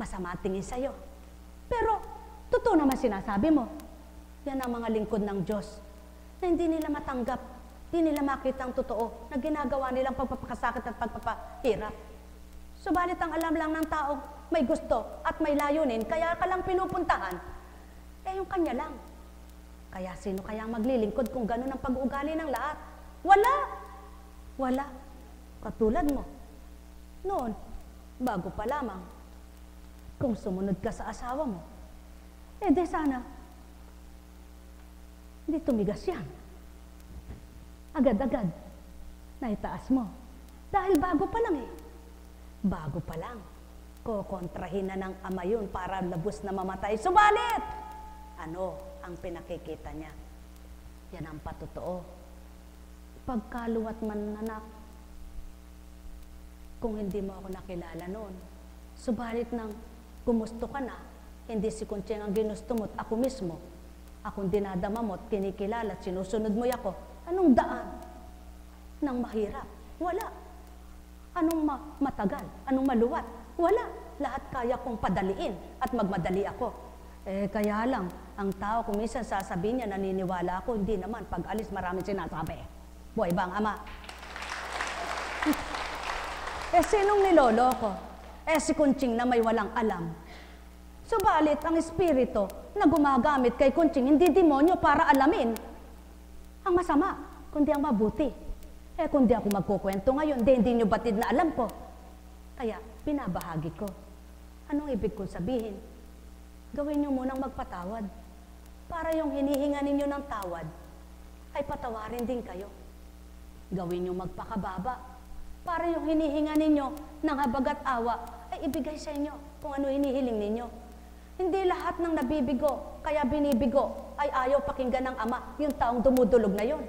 masama tingin sa iyo. Pero, totoo naman sinasabi mo. Yan ang mga lingkod ng Diyos na hindi nila matanggap, hindi nila makita ang totoo na ginagawa nilang pagpapakasakit at pagpapahirap. Subalit ang alam lang ng tao, may gusto at may layunin, kaya ka lang pinupuntahan, yung kanya lang. Kaya sino kaya maglilingkod kung gano'n ang pag-uugali ng lahat? Wala! Wala. Katulad mo. Noon, bago pa lamang, kung sumunod ka sa asawa mo, di sana, hindi tumigas yan. Agad-agad, naitaas mo. Dahil bago pa lang Bago pa lang, kukontrahin na ng ama yun para labos na mamatay. Subalit, ano ang pinakikita niya? Yan ang patotoo. Pagkaluwat man anak, kung hindi mo ako nakilala noon, subalit nang Gumusto ka na, hindi si Kunching ang ginusto mo't ako mismo. Akong dinadama mo't kinikilala at sinusunod mo ako. Anong daan? Nang mahirap? Wala. Anong matagal? Anong maluwat? Wala. Lahat kaya kong padaliin at magmadali ako. Kaya lang, ang tao kung minsan sasabihin niya, naniniwala ako, hindi naman. Pag alis, maraming sinasabi. Buhay ba ang ama? Sinong nilolo ko? Si Kunching na may walang alam. Subalit, ang espiritu na gumagamit kay Kunching, hindi demonyo para alamin ang masama, kundi ang mabuti. Kung di ako magkukwento ngayon, hindi nyo batid na alam ko. Kaya, pinabahagi ko. Anong ibig kong sabihin? Gawin nyo munang magpatawad. Para yung hinihinga ninyo ng tawad, ay patawarin din kayo. Gawin nyo magpakababa. Para yung hinihinga ninyo ng habag at awa, ay ibigay sa inyo kung ano hinihiling ninyo. Hindi lahat ng nabibigo, kaya binibigo, ay ayaw pakinggan ng ama, yung taong dumudulog na yun.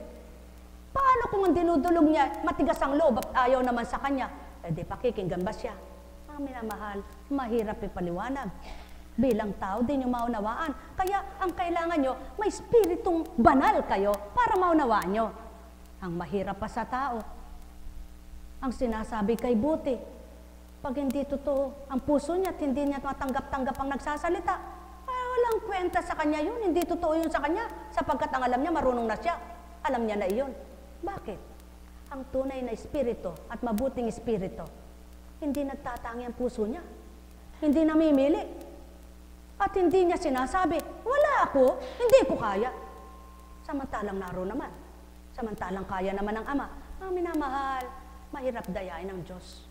Paano kung ang dinudulog niya, matigas ang loob at ayaw naman sa kanya? Di pakikinggan ba siya? Mga minamahal, mahirap ipaliwanag. Bilang tao, di nyo maunawaan. Kaya ang kailangan nyo, may spiritong banal kayo para maunawaan nyo. Ang mahirap pa sa tao, ang sinasabi kay buti, pag hindi totoo ang puso niya at hindi niya matanggap-tanggap ang nagsasalita, walang kwenta sa kanya yun. Hindi totoo yun sa kanya, sapagkat ang alam niya, marunong na siya. Alam niya na iyon. Bakit? Ang tunay na espiritu at mabuting espiritu, hindi nagtatangi ang puso niya. Hindi namimili. At hindi niya sinasabi, wala ako, hindi ko kaya. Samantalang naroon naman. Samantalang kaya naman ng Ama. Ang minamahal, mahirap dayain ng Diyos.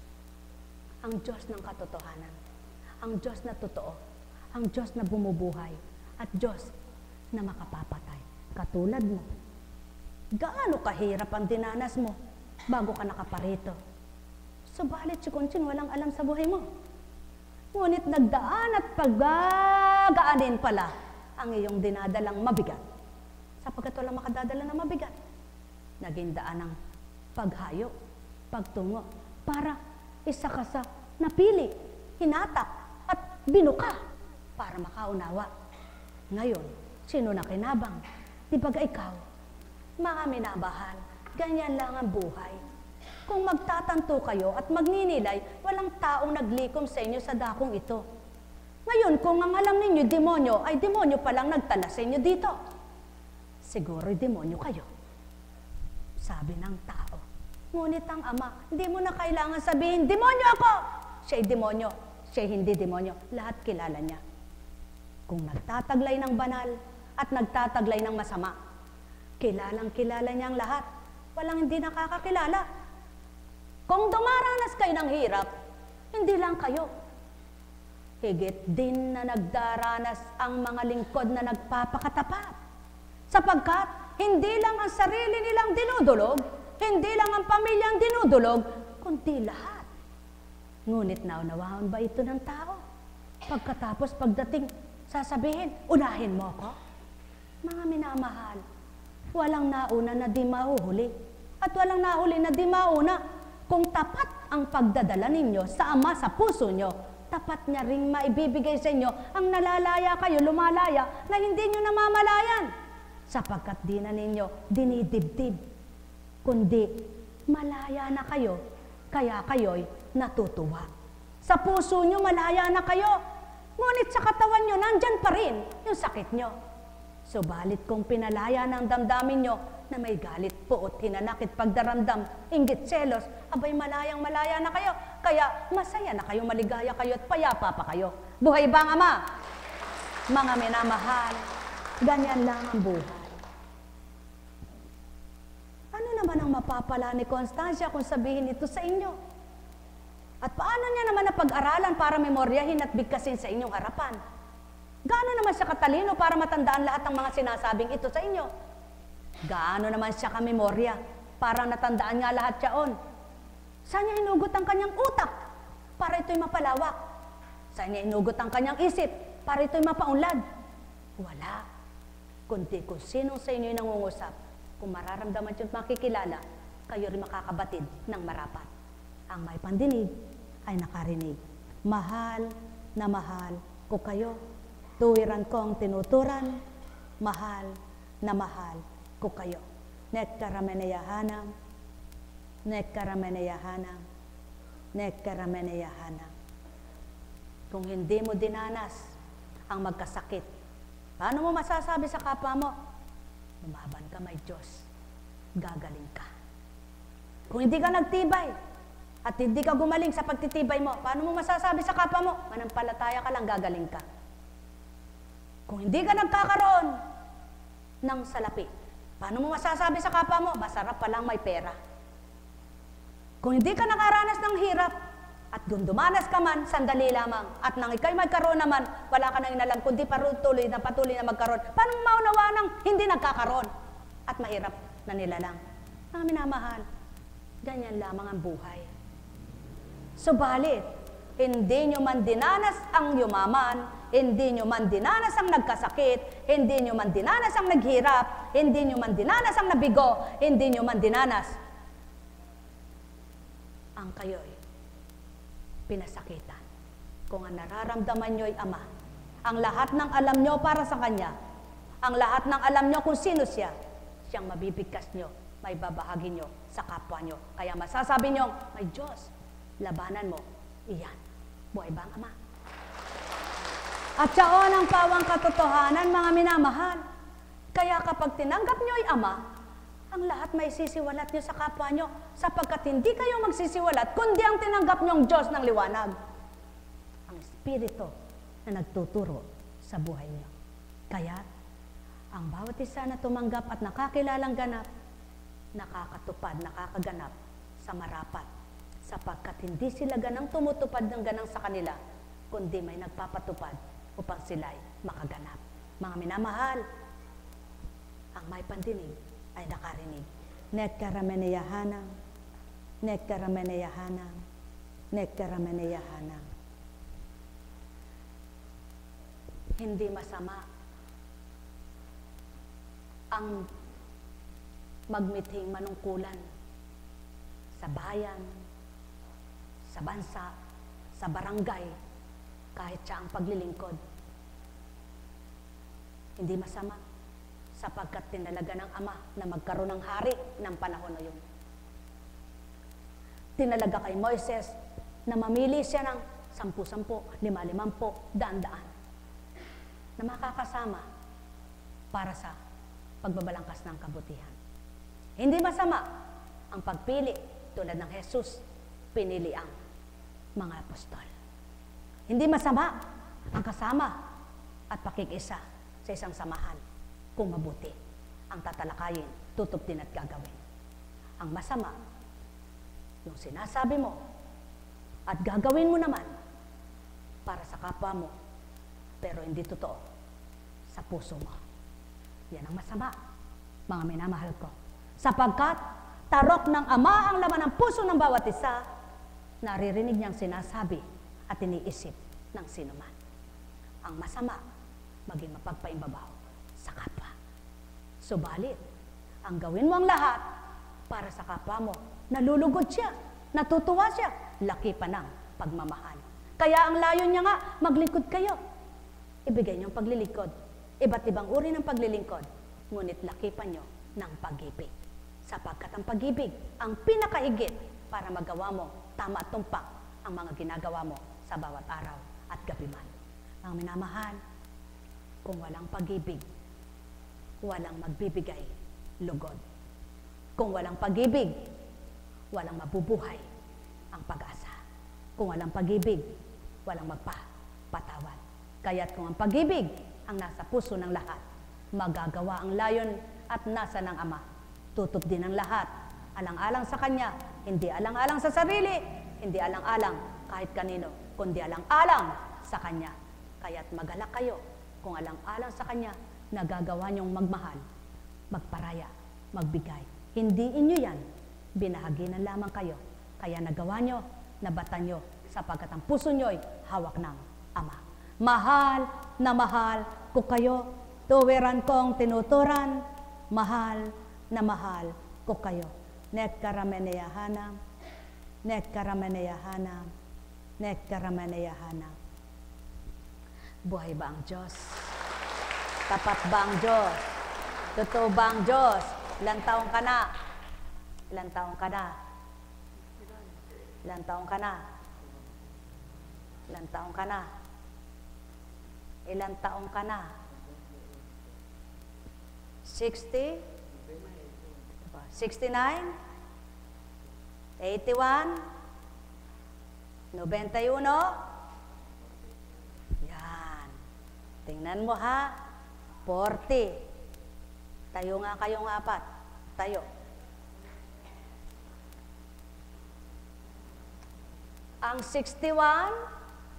Ang Diyos ng katotohanan. Ang Diyos na totoo. Ang Diyos na bumubuhay. At Diyos na makapapatay. Katulad mo. Gaano kahirap ang dinanas mo bago ka nakaparito. Subalit si Kunching walang alam sa buhay mo. Ngunit nagdaan at paggagaanin pala ang iyong dinadalang mabigat. Sapagkat walang makadadala ng mabigat. Naging daan ng paghayo, pagtungo, para isa ka sa napili, hinatak at binuka para makaunawa. Ngayon, sino na kinabang? Di baga ikaw? Mga minamahal, ganyan lang ang buhay. Kung magtatanto kayo at magninilay, walang taong naglikom sa inyo sa dakong ito. Ngayon, kung ang alam ninyo demonyo, ay demonyo palang nagtala sa inyo dito. Siguro'y demonyo kayo. Sabi ng tao. Ngunit ang Ama, hindi mo na kailangan sabihin, demonyo ako! Siya'y demonyo, siya'y hindi demonyo. Lahat kilala niya. Kung nagtataglay ng banal at nagtataglay ng masama, kilalang-kilala niya ang lahat. Walang hindi nakakakilala. Kung dumaranas kayo ng hirap, hindi lang kayo. Higit din na nagdaranas ang mga lingkod na nagpapakatapat. Sapagkat hindi lang ang sarili nilang dinudulog, hindi lang ang pamilyang dinudulog, kundi lahat. Ngunit naunawaan ba ito ng tao? Pagkatapos pagdating, sasabihin, unahin mo ako? Mga minamahal, walang nauna na di mahuhuli. At walang nahuli na di mauna. Kung tapat ang pagdadala ninyo sa Ama sa puso nyo, tapat niya ring maibibigay sa inyo ang nalalaya kayo, lumalaya, na hindi nyo namamalayan. Sapagkat di na ninyo dinidibdib, kundi malaya na kayo, kaya kayo'y natutuwa. Sa puso nyo, malaya na kayo. Ngunit sa katawan nyo, nandyan pa rin yung sakit nyo. Subalit kung pinalaya ng damdamin nyo na may galit, puot, hinanakit, pagdaramdam, inggit, selos, abay malayang-malaya na kayo. Kaya masaya na kayo, maligaya kayo at payapa pa kayo. Buhay ba ang Ama? Mga minamahal, ganyan lang ang buhay. Ano naman ang mapapala ni Constancia kung sabihin ito sa inyo? At paano niya naman na pag-aralan para memoryahin at bigkasin sa inyong harapan? Gaano naman siya katalino para matandaan lahat ng mga sinasabing ito sa inyo? Gaano naman siya kamemorya para natandaan nga lahat siyaon? Saan niya hinugot ang kanyang utak para ito'y mapalawak? Saan niya hinugot ang kanyang isip para ito'y mapaunlad? Wala. Kundi kung sinong sa inyo'y nangungusap, kung mararamdaman siyo't makikilala, kayo rin makakabatid ng marapat. Ang may pandinig ay nakarinig. Mahal, na mahal ko kayo. Tuwiran kong tinuturan, mahal na mahal ko kayo. Nekkarameneyahanam, nekkarameneyahanam, nekkarameneyahanam. Kung hindi mo dinanas ang magkasakit, paano mo masasabi sa kapwa mo? Lumaban ka, may Diyos, gagaling ka. Kung hindi ka nagtibay at hindi ka gumaling sa pagtitibay mo, paano mo masasabi sa kapwa mo? Manampalataya ka lang, gagaling ka. Kung hindi ka nagkakaroon ng salapi, paano mo masasabi sa kapwa mo? Masarap pa lang, may pera. Kung hindi ka nakaranas ng hirap, at kung dumanas ka man, sandali lamang, at nang ikay magkaroon naman, wala ka nang inalam, kundi patuloy na magkaroon. Paano mo maunawa ng hindi nagkakaroon? At mahirap na nilalang. Mga minamahal, ganyan lamang ang buhay. Subalit, hindi nyo man dinanas ang yumaman, hindi nyo man dinanas ang nagkasakit, hindi nyo man dinanas ang naghirap, hindi nyo man dinanas ang nabigo, hindi nyo man dinanas ang kayo'y pinasakitan. Kung ang nararamdaman nyo'y Ama, ang lahat ng alam nyo para sa Kanya, ang lahat ng alam nyo kung sino siya, siyang mabibigkas nyo, may babahagi nyo sa kapwa nyo. Kaya masasabi nyo, may Diyos, labanan mo, iyan. Buhay ba ang Ama? At siyaon ang pawang katotohanan, mga minamahal. Kaya kapag tinanggap nyo ay Ama, ang lahat may sisiwalat nyo sa kapwa nyo, sapagkat hindi kayo magsisiwalat, kundi ang tinanggap nyong Diyos ng liwanag. Ang Espiritu na nagtuturo sa buhay nyo. Kaya, ang bawat isa na tumanggap at nakakilalang ganap, nakakatupad, nakakaganap sa marapat, sapagkat hindi sila ganang tumutupad ng ganang sa kanila, kundi may nagpapatupad upang sila'y makaganap. Mga minamahal, ang may pandinig ay nakarinig. Nekkarameneyahanam, nekkarameneyahanam, nekkarameneyahanam. Hindi masama ang magmithing manungkulan sa bayan, sa bansa, sa barangay, kahit siya ang paglilingkod. Hindi masama, sapagkat tinalaga ng Ama na magkaroon ng hari ng panahon na yun. Tinalaga kay Moises na mamili siya ng 10-10, 5-5, 100-100 na makakasama para sa pagbabalangkas ng kabutihan. Hindi masama ang pagpili tulad ng Jesus, pinili ang mga apostol. Hindi masama ang kasama at pakikisa sa isang samahan kung mabuti ang tatalakayin, tutuptin at gagawin. Ang masama, yung sinasabi mo at gagawin mo naman para sa kapwa mo, pero hindi totoo sa puso mo. Yan ang masama, mga minamahal ko. Sapagkat tarok ng Ama ang laman ng puso ng bawat isa, naririnig niyang sinasabi at iniisip ng sinuman. Ang masama, maging mapagpaimbabaw sa kapwa. Subalit, ang gawin mo ang lahat para sa kapwa mo, nalulugod siya, natutuwa siya, laki pa ng pagmamahal. Kaya ang layo niya nga, maglingkod kayo. Ibigay niyong paglilingkod, iba't ibang uri ng paglilingkod, ngunit laki pa niyo ng pag-ibig. Sapagkat ang pag-ibig, ang pinakahigit para magawa mo, tama at tumpak ang mga ginagawa mo sa bawat araw at gabi man. Ang minamahal, kung walang pag-ibig, walang magbibigay lugod. Kung walang pag-ibig, walang mabubuhay ang pag-asa. Kung walang pag-ibig, walang magpapatawad. Kaya't kung ang pag-ibig ang nasa puso ng lahat, magagawa ang layon at nasa ng Ama. Tutup din ang lahat, alang-alang sa Kanya, hindi alang-alang sa sarili, hindi alang-alang kahit kanino, kundi alang-alang sa Kanya. Kaya't magalak kayo kung alang-alang sa Kanya, nagagawa niyong magmahal, magparaya, magbigay. Hindi inyo yan, binahaginan lamang kayo. Kaya nagawa niyo, nabatan niyo, sapagkat ang puso niyo'y hawak ng Ama. Mahal na mahal ko kayo, tuwiran kong tinuturan, mahal na mahal ko kayo. Nekkarameneyahanam, nekkarameneyahanam, nekkarameneyahanam, Buhay ba ang Diyos? Tapat ba ang Diyos? Totoo ba ang Diyos? Ilang taong ka na? Ilang taong ka na? Ilang taong ka na? Ilang taong ka na? Ilang taong ka na? 60? 69? 81? 91? Yan. Tingnan mo ha. 40. Tayo nga kayong apat. Tayo. Ang 61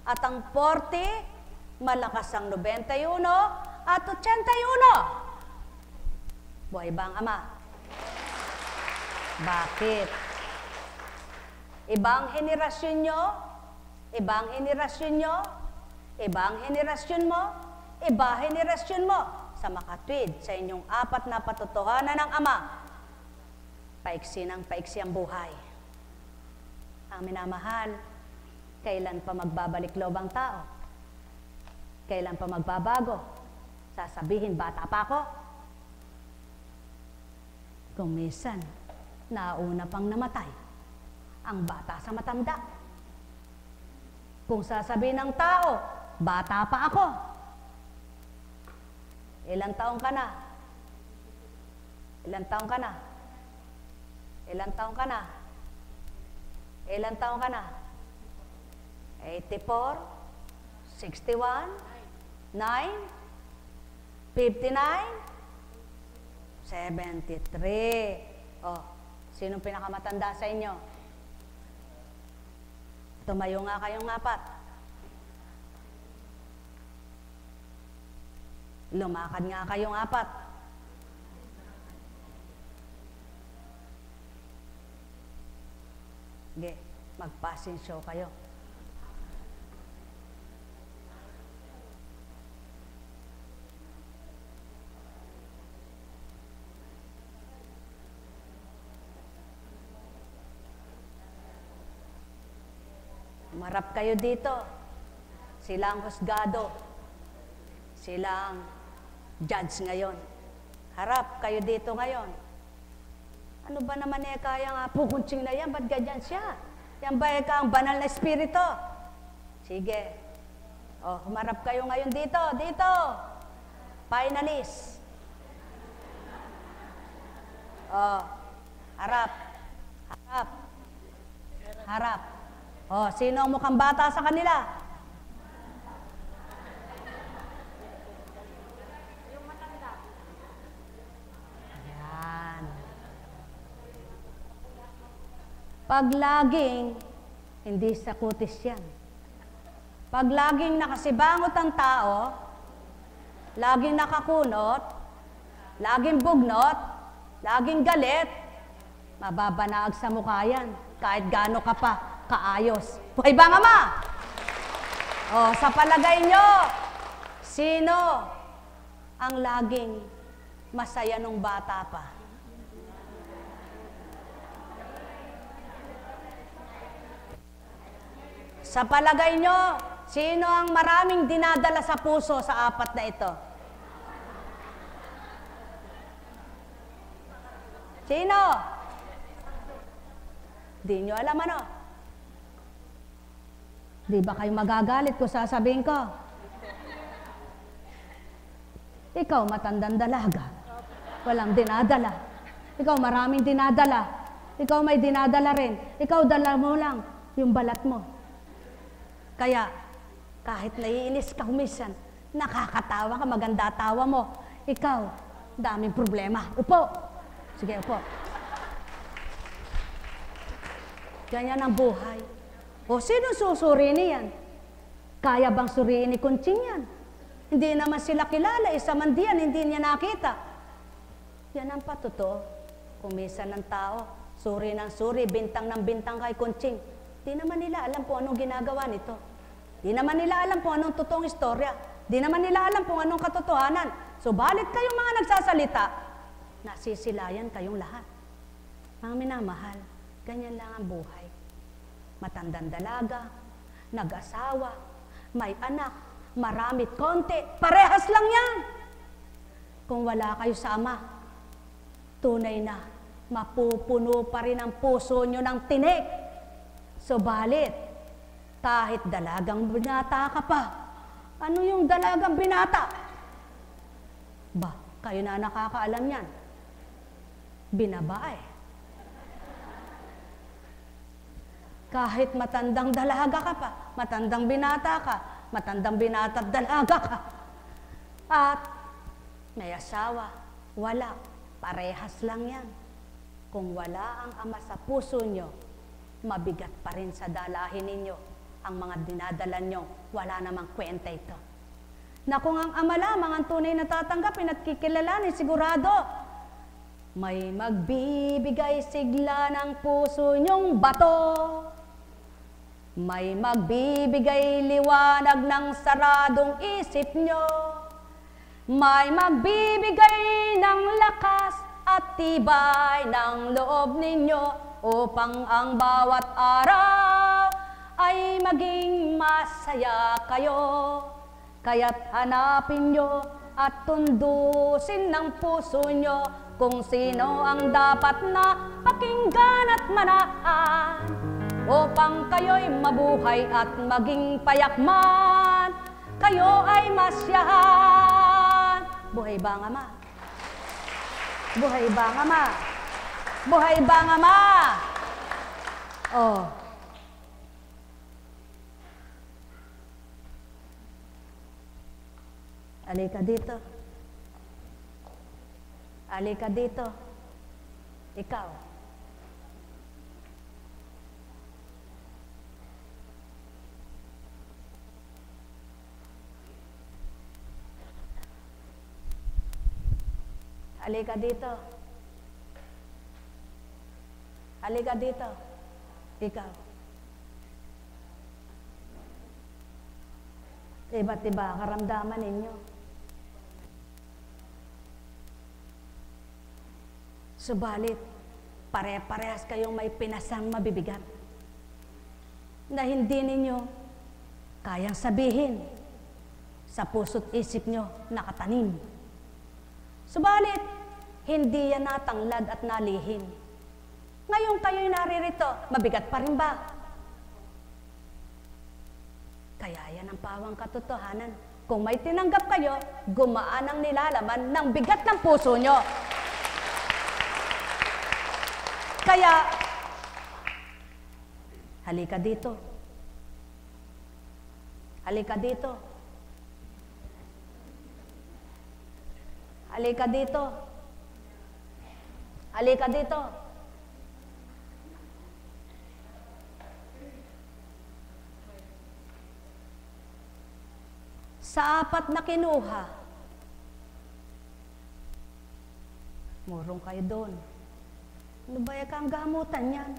at ang 40, malakas ang 91 at 81. Buhay ba ang Ama? Bakit? Ibang henerasyon nyo, ibang henerasyon nyo, ibang henerasyon mo, iba henerasyon mo sa makatwid sa inyong apat na patotohanan ng Ama. Paiksi ng paiksi ang buhay. Ang minamahal, kailan pa magbabalik loob ang tao? Kailan pa magbabago? Sasabihin, bata pa ako? Kung minsan, nauna pang namatay ang bata sa matanda. Kung sasabihin ng tao, bata pa ako. Ilang taong ka na? Ilang taong ka na? Ilang taong ka na? Ilang taong ka na? 84? 61? 9? 59? 73. Oh, sinong pinakamatanda sa inyo? Tumayo nga kayong apat. Lumakad nga kayong apat. Sige, mag-passing show kayo. Marap kayo dito. Sila ang husgado. Sila ang judge ngayon. Harap kayo dito ngayon. Ano ba naman kaya nga pukunching na yan? Ba't ganyan siya? Yan ba ang banal na espiritu? Sige. O, humarap kayo ngayon dito. Dito. Finalist. O, harap. Harap. Harap. Oh, sino ang mukhang bata sa kanila? Yung matanda. Ayan. Pag laging, hindi sa kutis yan. Pag laging nakasibangot ang tao, laging nakakunot, laging bugnot, laging galit, mababanaag sa mukha yan, kahit gaano ka pa kaayos. Buhay ba ang Ama? O, sa palagay nyo, sino ang laging masaya nung bata pa? Sa palagay nyo, sino ang maraming dinadala sa puso sa apat na ito? Sino? Di nyo alam ano? Di ba kayo magagalit kung sasabihin ko? Ikaw matandang dalaga. Walang dinadala. Ikaw maraming dinadala. Ikaw may dinadala rin. Ikaw dala mo lang yung balat mo. Kaya kahit naiinis ka kumisan, nakakatawa ka, maganda tawa mo. Ikaw, daming problema. Upo. Sige, upo. Ganyan ang buhay. O, sino susuri niyan? Kaya bang suriin ni Kunching yan? Hindi naman sila kilala, isa man diyan, hindi niya nakita. Yan ang patotoo. Kumisan ng tao, suri ng suri, bintang ng bintang kay Kunching. Di naman nila alam kung anong ginagawa nito. Di naman nila alam kung anong totoong istorya. Di naman nila alam kung anong katotohanan. Subalit kayong mga nagsasalita, nasisilayan kayong lahat. Mga minamahal, ganyan lang ang buhay. Matandang dalaga, nag-asawa, may anak, maramit konti, parehas lang yan. Kung wala kayo sa Ama, tunay na mapupuno pa rin ang puso nyo ng tinik. Subalit, kahit dalagang binata ka pa, ano yung dalagang binata? Ba, kayo na nakakaalam yan. Binabae. Kahit matandang dalaga ka pa, matandang binata ka, matandang binata at dalaga ka. At may asawa, wala, parehas lang yan. Kung wala ang Ama sa puso nyo, mabigat pa rin sa dalahin ninyo ang mga dinadala nyo. Wala namang kwenta ito. Na kung ang Ama lamang ang tunay na tatanggapin at kikilalanin, sigurado, may magbibigay sigla ng puso nyong bato. May magbibigay liwanag ng saradong isip nyo. May magbibigay ng lakas at tibay ng loob ninyo upang ang bawat araw ay maging masaya kayo. Kaya't hanapin nyo at tundusin ng puso nyo kung sino ang dapat na pakinggan at manahan upang kayo'y mabuhay at maging payakman, kayo ay masyahan. Buhay ba ang Ama? Buhay ba ang Ama? Buhay ba ang Ama? Oh. Alika dito. Alika dito. Ikaw. Halika dito. Halika dito. Ikaw. Iba't iba karamdaman ninyo. Subalit, pare-parehas kayong may pinasang mabibigat na hindi ninyo kayang sabihin sa puso't isip nyo nakatanim. Subalit, hindi yan natanglad at nalihim. Ngayon kayo'y naririto, mabigat pa rin ba? Kaya yan ang pawang katotohanan. Kung may tinanggap kayo, gumaan ang nilalaman ng bigat ng puso nyo. Kaya, halika dito. Halika dito. Halika dito. Halika dito. Sa apat na kinuha, murong kayo doon. Ano ba ang gamutan yan?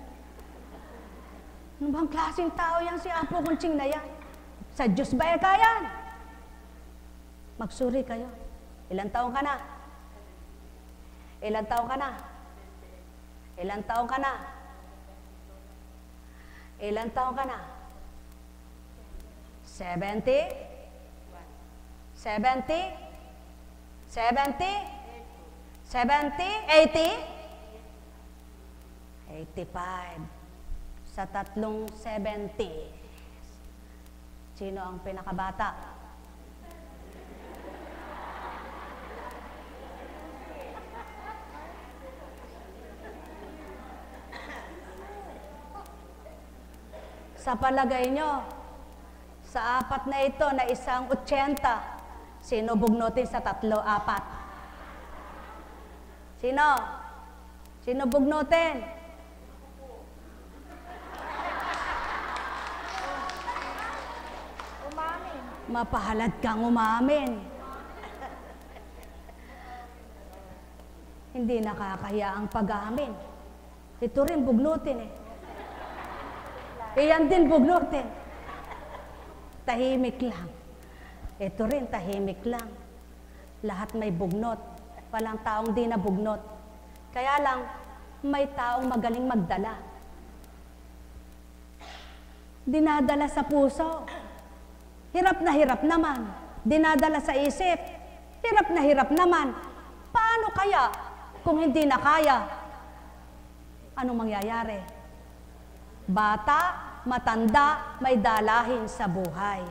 Ano bang klaseng tao yan si Apo Kunching na yan? Sa Diyos ba yan? Magsuri kayo. Ilang taong ka na? Ilang taong ka na? Ilang taong ka na? Ilang taong ka na? 70? 70? 70? 70? 80? 85. Sa tatlong 70. Sino ang pinakabata? Sa palagay nyo, sa apat na ito na isang 80, sino bugnutin sa tatlo, apat? Sino? Sino bugnutin? Mapahalad kang umamin. Hindi nakakahiya ang pag-amin. Ito rin bugnutin eh. Iyan din bugnutin. Tahimik lang. Ito rin tahimik lang. Lahat may bugnot. Walang taong di na bugnot. Kaya lang, may taong magaling magdala. Dinadala sa puso. hirap naman. Dinadala sa isip, hirap naman. Paano kaya kung hindi na kaya? Anong mangyayari? Bata, matanda, may dalahin sa buhay.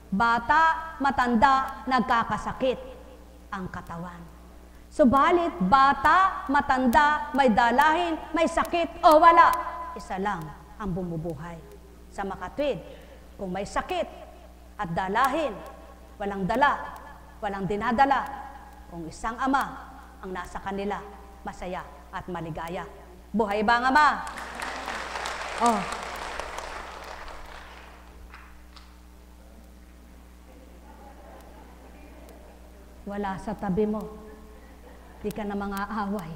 Bata, matanda, nagkakasakit ang katawan. Subalit, bata, matanda, may dalahin, may sakit o wala, isa lang ang bumubuhay. Sa makatwid, kung may sakit at dalahin, walang dala, walang dinadala, kung isang ama ang nasa kanila, masaya at maligaya. Buhay ba ang ama? Oh. Wala sa tabi mo. Di ka na mga away.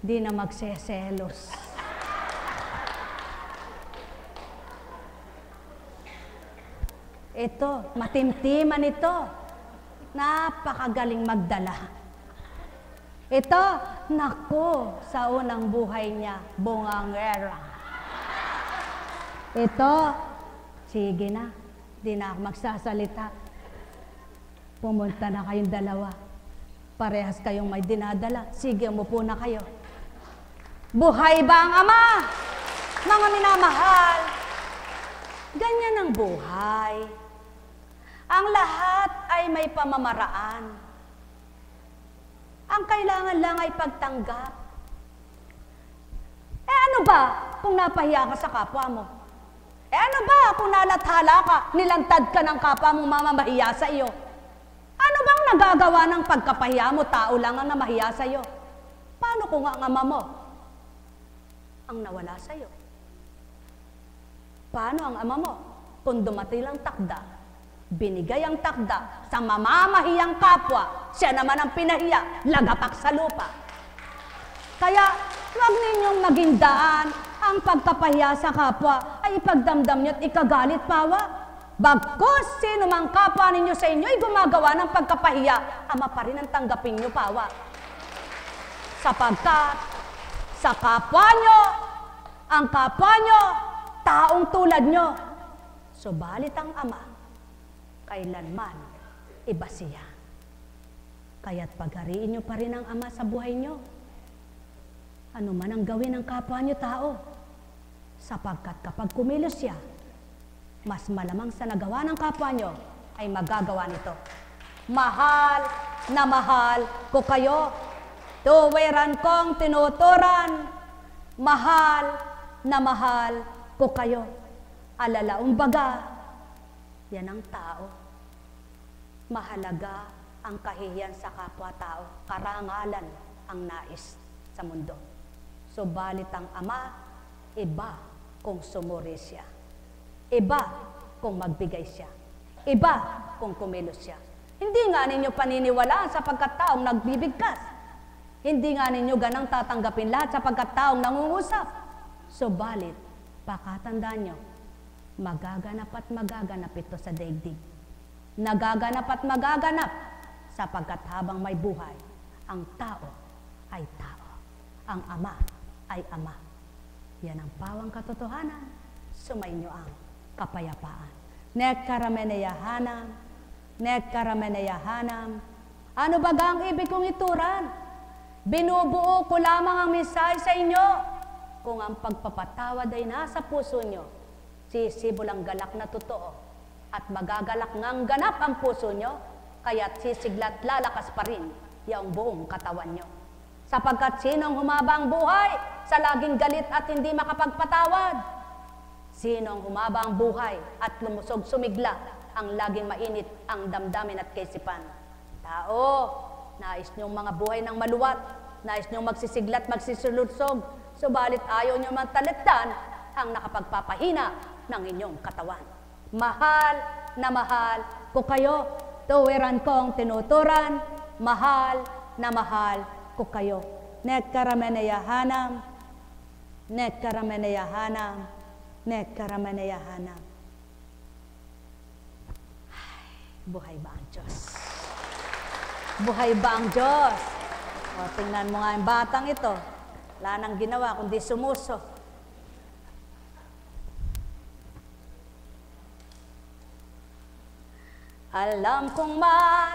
Di na magseselos. Ito, matimtiman ito. Napakagaling magdala. Ito, nako, sa unang buhay niya, bungangera. Ito, sige na, di na ako magsasalita. Pumunta na kayong dalawa. Parehas kayong may dinadala. Sige, umupo na kayo. Buhay ba ang ama? Mga minamahal, ganyan ang buhay. Ang lahat ay may pamamaraan. Ang kailangan lang ay pagtanggap. Ano ba kung napahiya ka sa kapwa mo? Ano ba kung nalathala ka, nilantad ka ng kapwa mo mamamahiya sa iyo? Ano bang nagagawa ng pagkapahiya mo? Tao lang ang namahiya sa iyo. Paano kung ang ama mo ang nawala sa iyo? Paano ang ama mo kung dumating lang takda, binigay ang takda sa mamamahiyang kapwa, siya naman ang pinahiya, lagapak sa lupa. Kaya huwag ninyong maging daan ang pagkapahiya sa kapwa ay ipagdamdam niyo at ikagalit pawa. Bagkus sino mang kapwa ninyo sa inyo ay gumagawa ng pagkapahiya, ama pa rin ang tanggapin nyo pawa. Sapagkat sa kapwa nyo, ang kapwa nyo, taong tulad nyo. Subalit ang ama, kailanman iba siya. Kaya't paghariin nyo pa rin ang ama sa buhay nyo. Ano man ang gawin ng kapwa nyo tao, sapagkat kapag kumilos siya, mas malamang sa nagawa ng kapwa nyo ay magagawa nito. Mahal na mahal ko kayo, tuwiran kong tinuturan. Mahal na mahal ko kayo. Alalaumbaga, yan ang tao. Mahalaga ang kahihiyan sa kapwa-tao, karangalan ang nais sa mundo. Subalit ang ama, iba kung sumuri siya. Iba kung magbigay siya. Iba kung kumilos siya. Hindi nga ninyo paniniwalaan sapagkat taong nagbibigkas. Hindi nga ninyo ganang tatanggapin lahat sapagkat taong nangungusap. Subalit, pakatandaan nyo, magaganap at magaganap ito sa daigdig. Nagaganap at magaganap sapagkat habang may buhay, ang tao ay tao. Ang ama ay ama. Yan ang pawang katotohanan. Sumainyo ang kapayapaan. Nekkarameneyahanam, nekkarameneyahanam. Ano ba ang ibig kong ituran? Binubuo ko lamang ang mensahe sa inyo. Kung ang pagpapatawad ay nasa puso nyo, sisibol ang galak na totoo at magagalak ngang ganap ang puso nyo, kaya't sisiglat lalakas pa rin yung buong katawan nyo. Sapagkat sinong humaba ang buhay sa laging galit at hindi makapagpatawad? Sinong humaba ang buhay at lumusog sumigla ang laging mainit ang damdamin at kaisipan? Tao, nais niyong mga buhay ng maluwat, nais niyong magsisiglat, magsisulutsog, subalit ayaw niyong magtalitdan ang nakapagpapahina ng inyong katawan. Mahal na mahal ko kayo, tuwiran kong tinuturan, mahal na mahal ko kayo. Nekkarameneyahanam, nekkarameneyahanam, nekkarameneyahanam. Buhay ba ang Diyos? Buhay ba ang Diyos? O, tingnan mo nga yung batang ito. Wala nang ginawa kundi sumuso. Alam kong may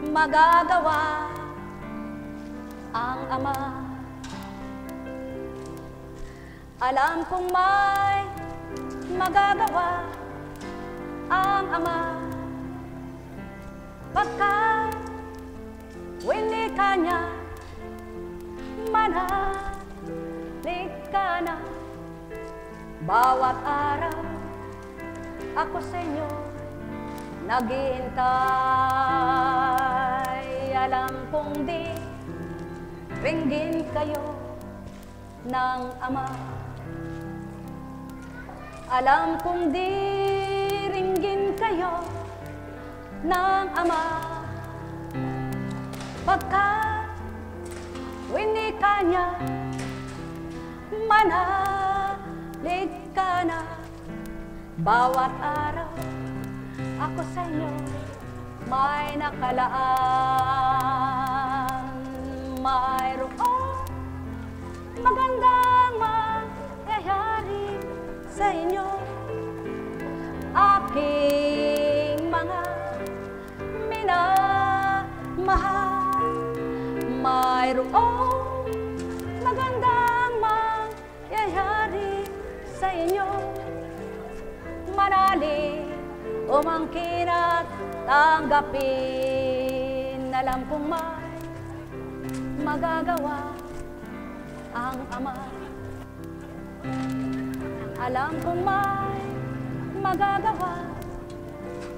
magagawa ang Ama. Alam kong may magagawa ang Ama. Pagkat winika niya, manahalik ka na. Bawat araw ako sa inyo naghihintay. Alam kong di ringgin kayo ng Ama. Alam kong di ringgin kayo ng Ama. Pagkat winika niya, manahalik ka na. Bawat araw ako sa inyo may nakalaan. Mayroong magandang mangyayari sa inyo, aking mga minamahal. Mayroong magandang mangyayari sa inyo, manali, umangkin at tanggapin. Alam kong may magagawa ang Ama. Alam kong may magagawa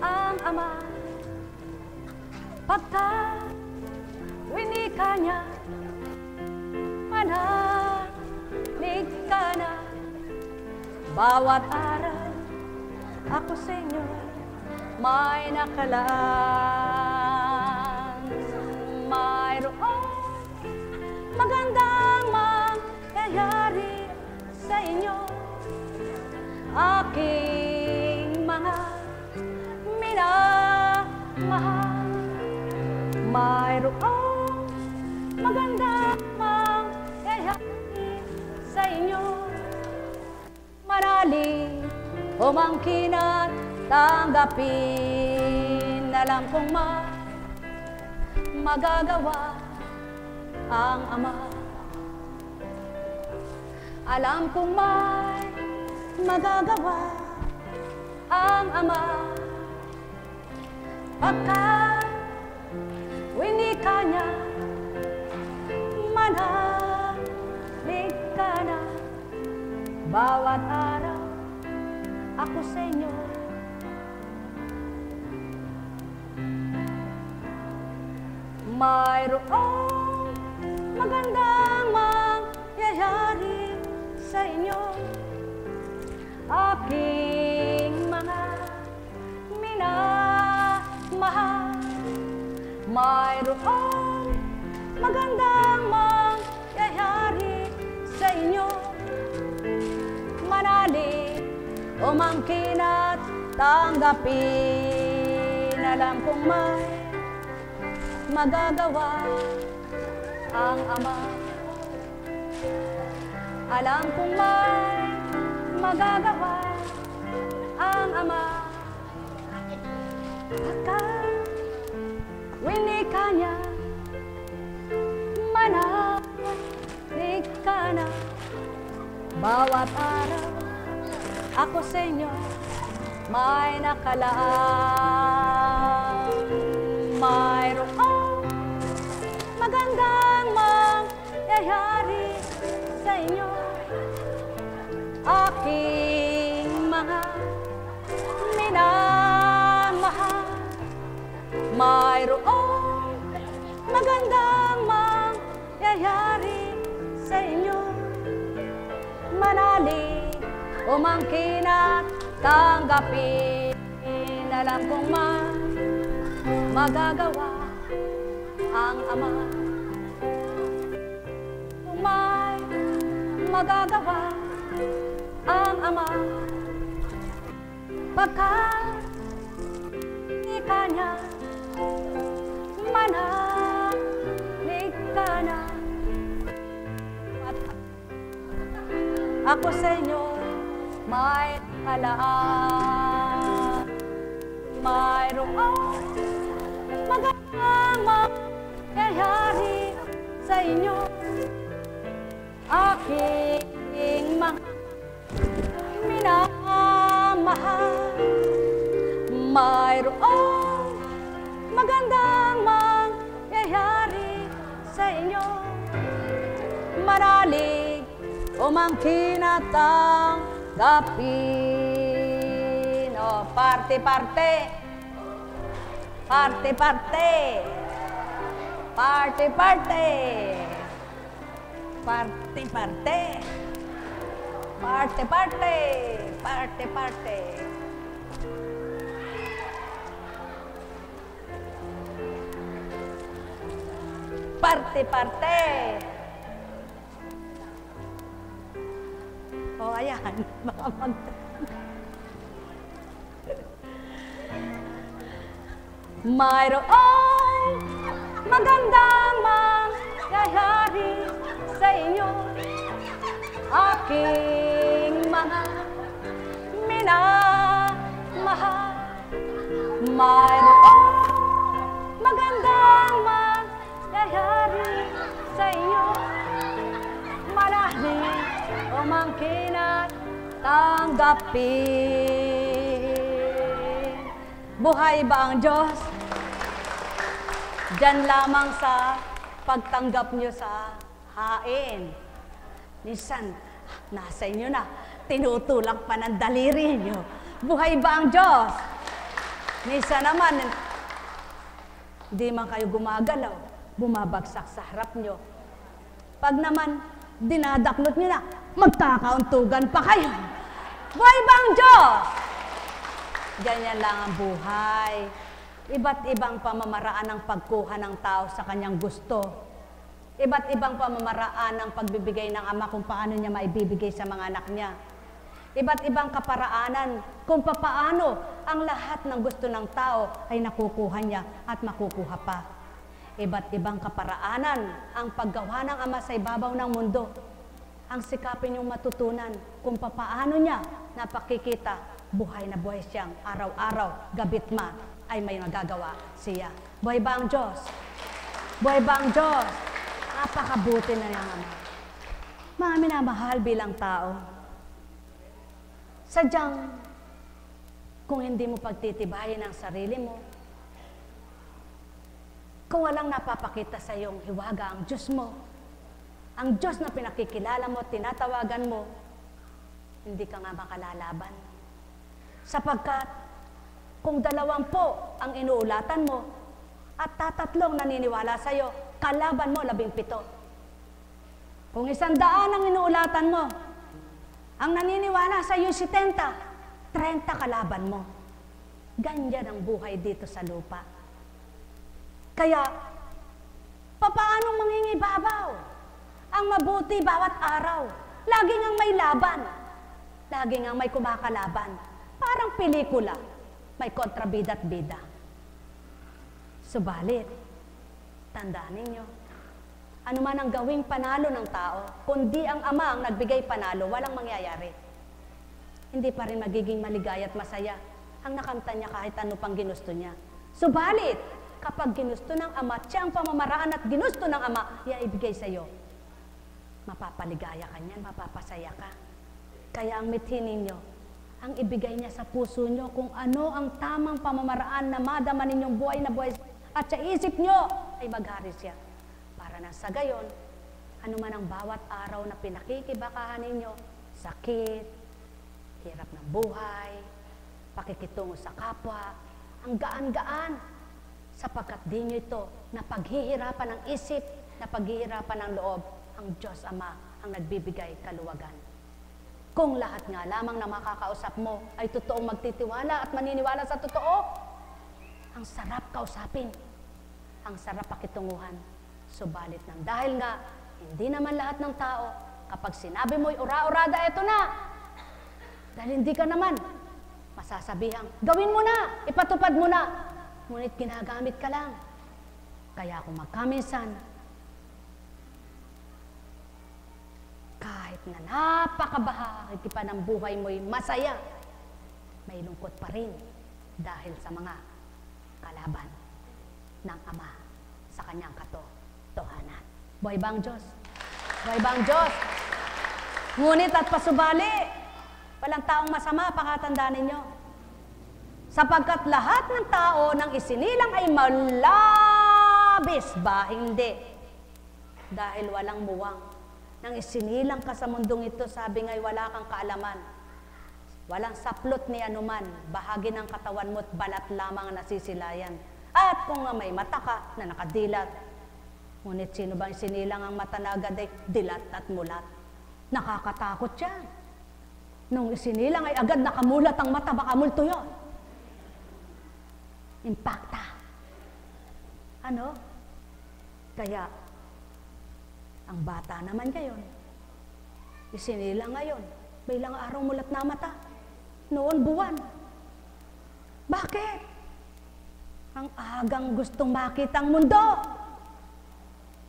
ang Ama. Pagkat winika niya, manahalik ka na. Bawat araw ako sa inyo may nakalaan. Mayroong magandang mangyayari sa inyo, aking mga minamahal. Mayroong magandang mangyayari sa inyo, manali, umangkin at tanggapin. Alam kong may magagawa ang Ama. Alam kong may magagawa ang Ama. Pagkat winika niya, manahalik ka na. Bawat araw ako sa inyo mayroong magandang mangyayari sa inyo, aking mga minamahal. Mayroong magandang mangyayari sa inyo, manali, umangkin at tanggapin. Alam kong may magagawa ang Ama. Alam kong may magagawa ang Ama. Pagkat winika niya, manahalik ka na. Bawat araw ako sa inyo may nakalaan. Mayroong magandang mangyayari sa inyo, aking mga minamahal. Mayroong magandang mangyayari sa inyo, manali, umangkin at tanggapin. Alam kong magagawa ang Ama. Kung may magagawa ang Ama, pagkat winika niya, manahalik ka na. At ako sa inyo may kalaan. mayroong magandang mangyayari sa inyo, aking mga minamahal. Mayroong magandang mangyayari sa inyo, manalig umangkin at tanggapin. O, parte-parte. Parte-parte. Parte-parte. Parte-parte. Parte-parte. Parte-parte. Parte-parte. O, ayan. Baka mayroong magandang mangyayari sa inyo, aking mga minamahal. Mayroong magandang mangyayari sa inyo, marahil umangkin at tanggapin. Buhay ba ang Diyos? Diyan lamang sa pagtanggap nyo sa hain. Minsan, nasa inyo na, tinutulak pa ng daliri nyo. Buhay ba ang Diyos? Minsan naman, hindi man kayo gumagalaw, bumabagsak sa harap nyo. Pag naman, dinadaklot nyo na, magkakauntugan pa kayo. Buhay ba ang Diyos? Ganyan lang ang buhay. Iba't ibang pamamaraan ng pagkuha ng tao sa kanyang gusto. Iba't ibang pamamaraan ng pagbibigay ng Ama kung paano niya maibibigay sa mga anak niya. Iba't ibang kaparaanan kung papaano ang lahat ng gusto ng tao ay nakukuha niya at makukuha pa. Iba't ibang kaparaanan ang paggawa ng Ama sa ibabaw ng mundo. Ang sikapin niyong matutunan kung papaano niya napakikita, buhay na buhay siyang araw-araw, gabit man, ay may magagawa siya. Buhay ba ang Diyos? Buhay ba ang Diyos? Napakabuti na niyang Ama. Mga minamahal bilang tao, sadyang kung hindi mo pagtitibayin ang sarili mo, kung walang napapakita sa iyong hiwaga ang Diyos mo, ang Diyos na pinakikilala mo, tinatawagan mo, hindi ka nga makalalaban. Sapagkat kung 20 ang inuulatan mo at 3 naniniwala sa iyo, kalaban mo 17. Kung 100 ang inuulatan mo, ang naniniwala sa iyo 70, 30 kalaban mo. Ganyan ang buhay dito sa lupa. Kaya, papaano mangingibabaw? Ang mabuti bawat araw, laging ang may laban, laging ang may kumakalaban. Parang pelikula. May kontrabida at bida. Subalit, tandaan ninyo, ano man ang gawing panalo ng tao, kundi ang Ama ang nagbigay panalo, walang mangyayari. Hindi pa rin magiging maligaya at masaya ang nakamtan niya kahit ano pang ginusto niya. Subalit, kapag ginusto ng Ama, siya ang pamamaraan at ginusto ng Ama, yan ibigay sa iyo. Mapapaligaya ka niyan, mapapasaya ka. Kaya ang mithin ninyo, ang ibigay niya sa puso nyo kung ano ang tamang pamamaraan na madama ninyong buhay na buhay at sa isip nyo ay maghari siya. Para na sa gayon, ano man ang bawat araw na pinakikibakahan ninyo, sakit, hirap ng buhay, pakikitungo sa kapwa, ang gaan-gaan, sapagkat di nyo ito na paghihirapan ng isip, na paghihirapan ng loob, ang Diyos Ama ang nagbibigay kaluwagan. Kung lahat nga lamang na makakausap mo ay totoong magtitiwala at maniniwala sa totoo, ang sarap kausapin, ang sarap pakitunguhan. Subalit nang dahil nga, hindi naman lahat ng tao, kapag sinabi mo'y ura-urada, eto na. Dahil hindi ka naman, masasabihang, gawin mo na, ipatupad mo na. Ngunit ginagamit ka lang. Kaya kung magkaminsan, kahit na napakabahagi pa ng buhay mo'y masaya, may lungkot pa rin. dahil sa mga kalaban ng Ama sa kanyang katotohanan. Buhay ba ang Diyos? Buhay ba ang Diyos? Ngunit at pasubali, walang taong masama, pakatandaan ninyo. Sapagkat lahat ng tao nang isinilang ay malabis ba? Hindi. Dahil walang muwang. Nang isinilang ka sa mundong ito, sabi nga'y wala kang kaalaman. Walang saplot ni anuman, bahagi ng katawan mo't balat lamang ang nasisilayan. At kung nga may mata ka na nakadilat, ngunit sino bang isinilang ang mata na agad ay dilat at mulat? Nakakatakot yan. Nung isinilang ay agad nakamulat ang mata, baka multo yun. Impacta. Ano? Kaya, ang bata naman ngayon, isinilang ngayon, bilang araw mulat na mata, noon buwan. Bakit? Ang agang gustong makita ang mundo.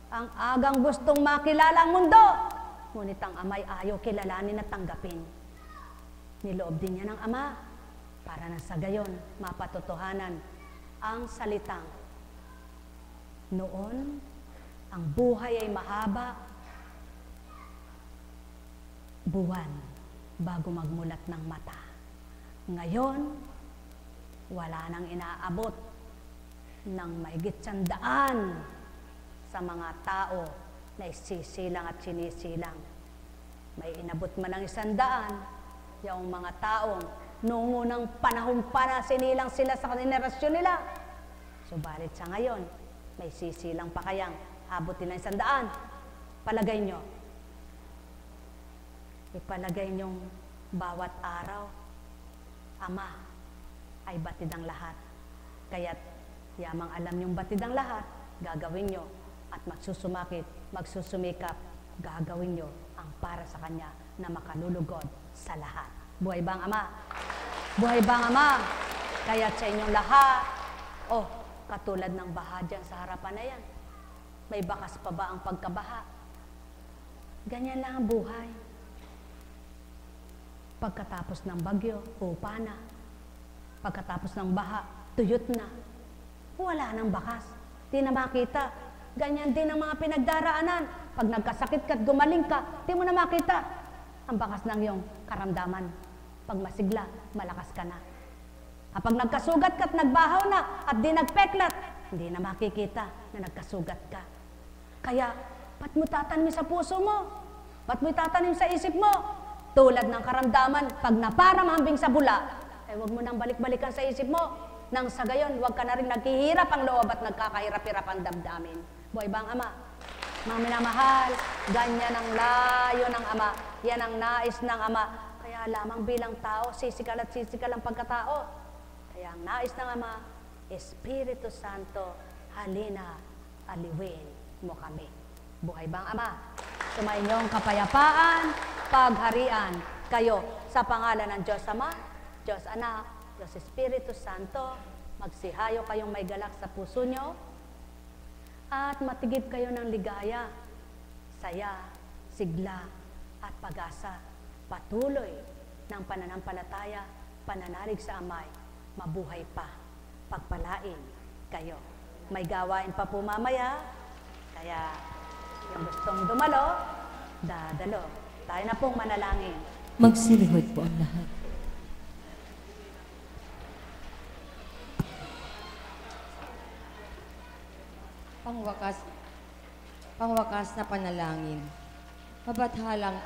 Ang agang gustong makilala ang mundo. Ngunit ang ama'y ayaw kilalanin at tanggapin. Niloob din niya ng Ama para na sa gayon mapatotohanan ang salitang noon ang buhay ay mahaba buwan bago magmulat ng mata. Ngayon, wala nang inaabot ng mahigit 100 sa mga tao na isisilang at sinisilang. May inabot man ng 100, yung mga taong noong unang panahon pa na sinilang sila sa henerasyon nila. Subalit sa ngayon, may sisilang pa kayang abutin ng 100. Palagay nyo. Ipalagay nyong bawat araw, Ama ay batid ang lahat. Kaya't yamang alam nyong batid ang lahat, gagawin nyo at magsusumikap, gagawin nyo ang para sa Kanya na makalulugod sa lahat. Buhay ba ang Ama? Buhay ba ang Ama? Kaya't sa inyong lahat, katulad ng baha dyan sa harapan na yan, may bakas pa ba ang pagkabaha? Ganyan lang ang buhay. Pagkatapos ng bagyo, upa na. Pagkatapos ng baha, tuyot na. Wala nang bakas. Di na makita. Ganyan din ang mga pinagdaraanan. Pag nagkasakit ka at gumaling ka, di mo na makita ang bakas ng iyong karamdaman. Pag masigla, malakas ka na. Kapag nagkasugat ka at nagbahaw na at di nagpeklat, hindi na makikita na nagkasugat ka. Kaya, ba't mo tatanim sa puso mo? Ba't mo tatanim sa isip mo? Tulad ng karamdaman, pag naparamambing sa bula, ay huwag mo nang balik-balikan sa isip mo. Nang sa gayon, huwag ka na rin naghihirap ang loob at nagkakahirap-hirap ang damdamin. Buhay ba ang Ama? Mga minamahal, ganyan ang layo ng Ama. Yan ang nais ng Ama. Kaya lamang bilang tao, sisikal at sisikal ang pagkatao. Kaya ang nais ng Ama, Espiritu Santo, halina, aliwin mo kami. Buhay ba ang Ama? Sumayinyong kapayapaan, pagharian kayo sa pangalan ng Diyos Ama, Diyos Anak, Diyos Espiritu Santo. Magsihayo kayong may galak sa puso nyo at matigib kayo ng ligaya, saya, sigla at pag-asa. Patuloy ng pananampalataya, pananalig sa Amay, mabuhay pa, pagpalain kayo. May gawain pa po mamaya, kaya yung gustong dumalo, dadalo. Tayo na pong manalangin.
Magsilihod po ang lahat.
Pangwakas na panalangin. Mabathalang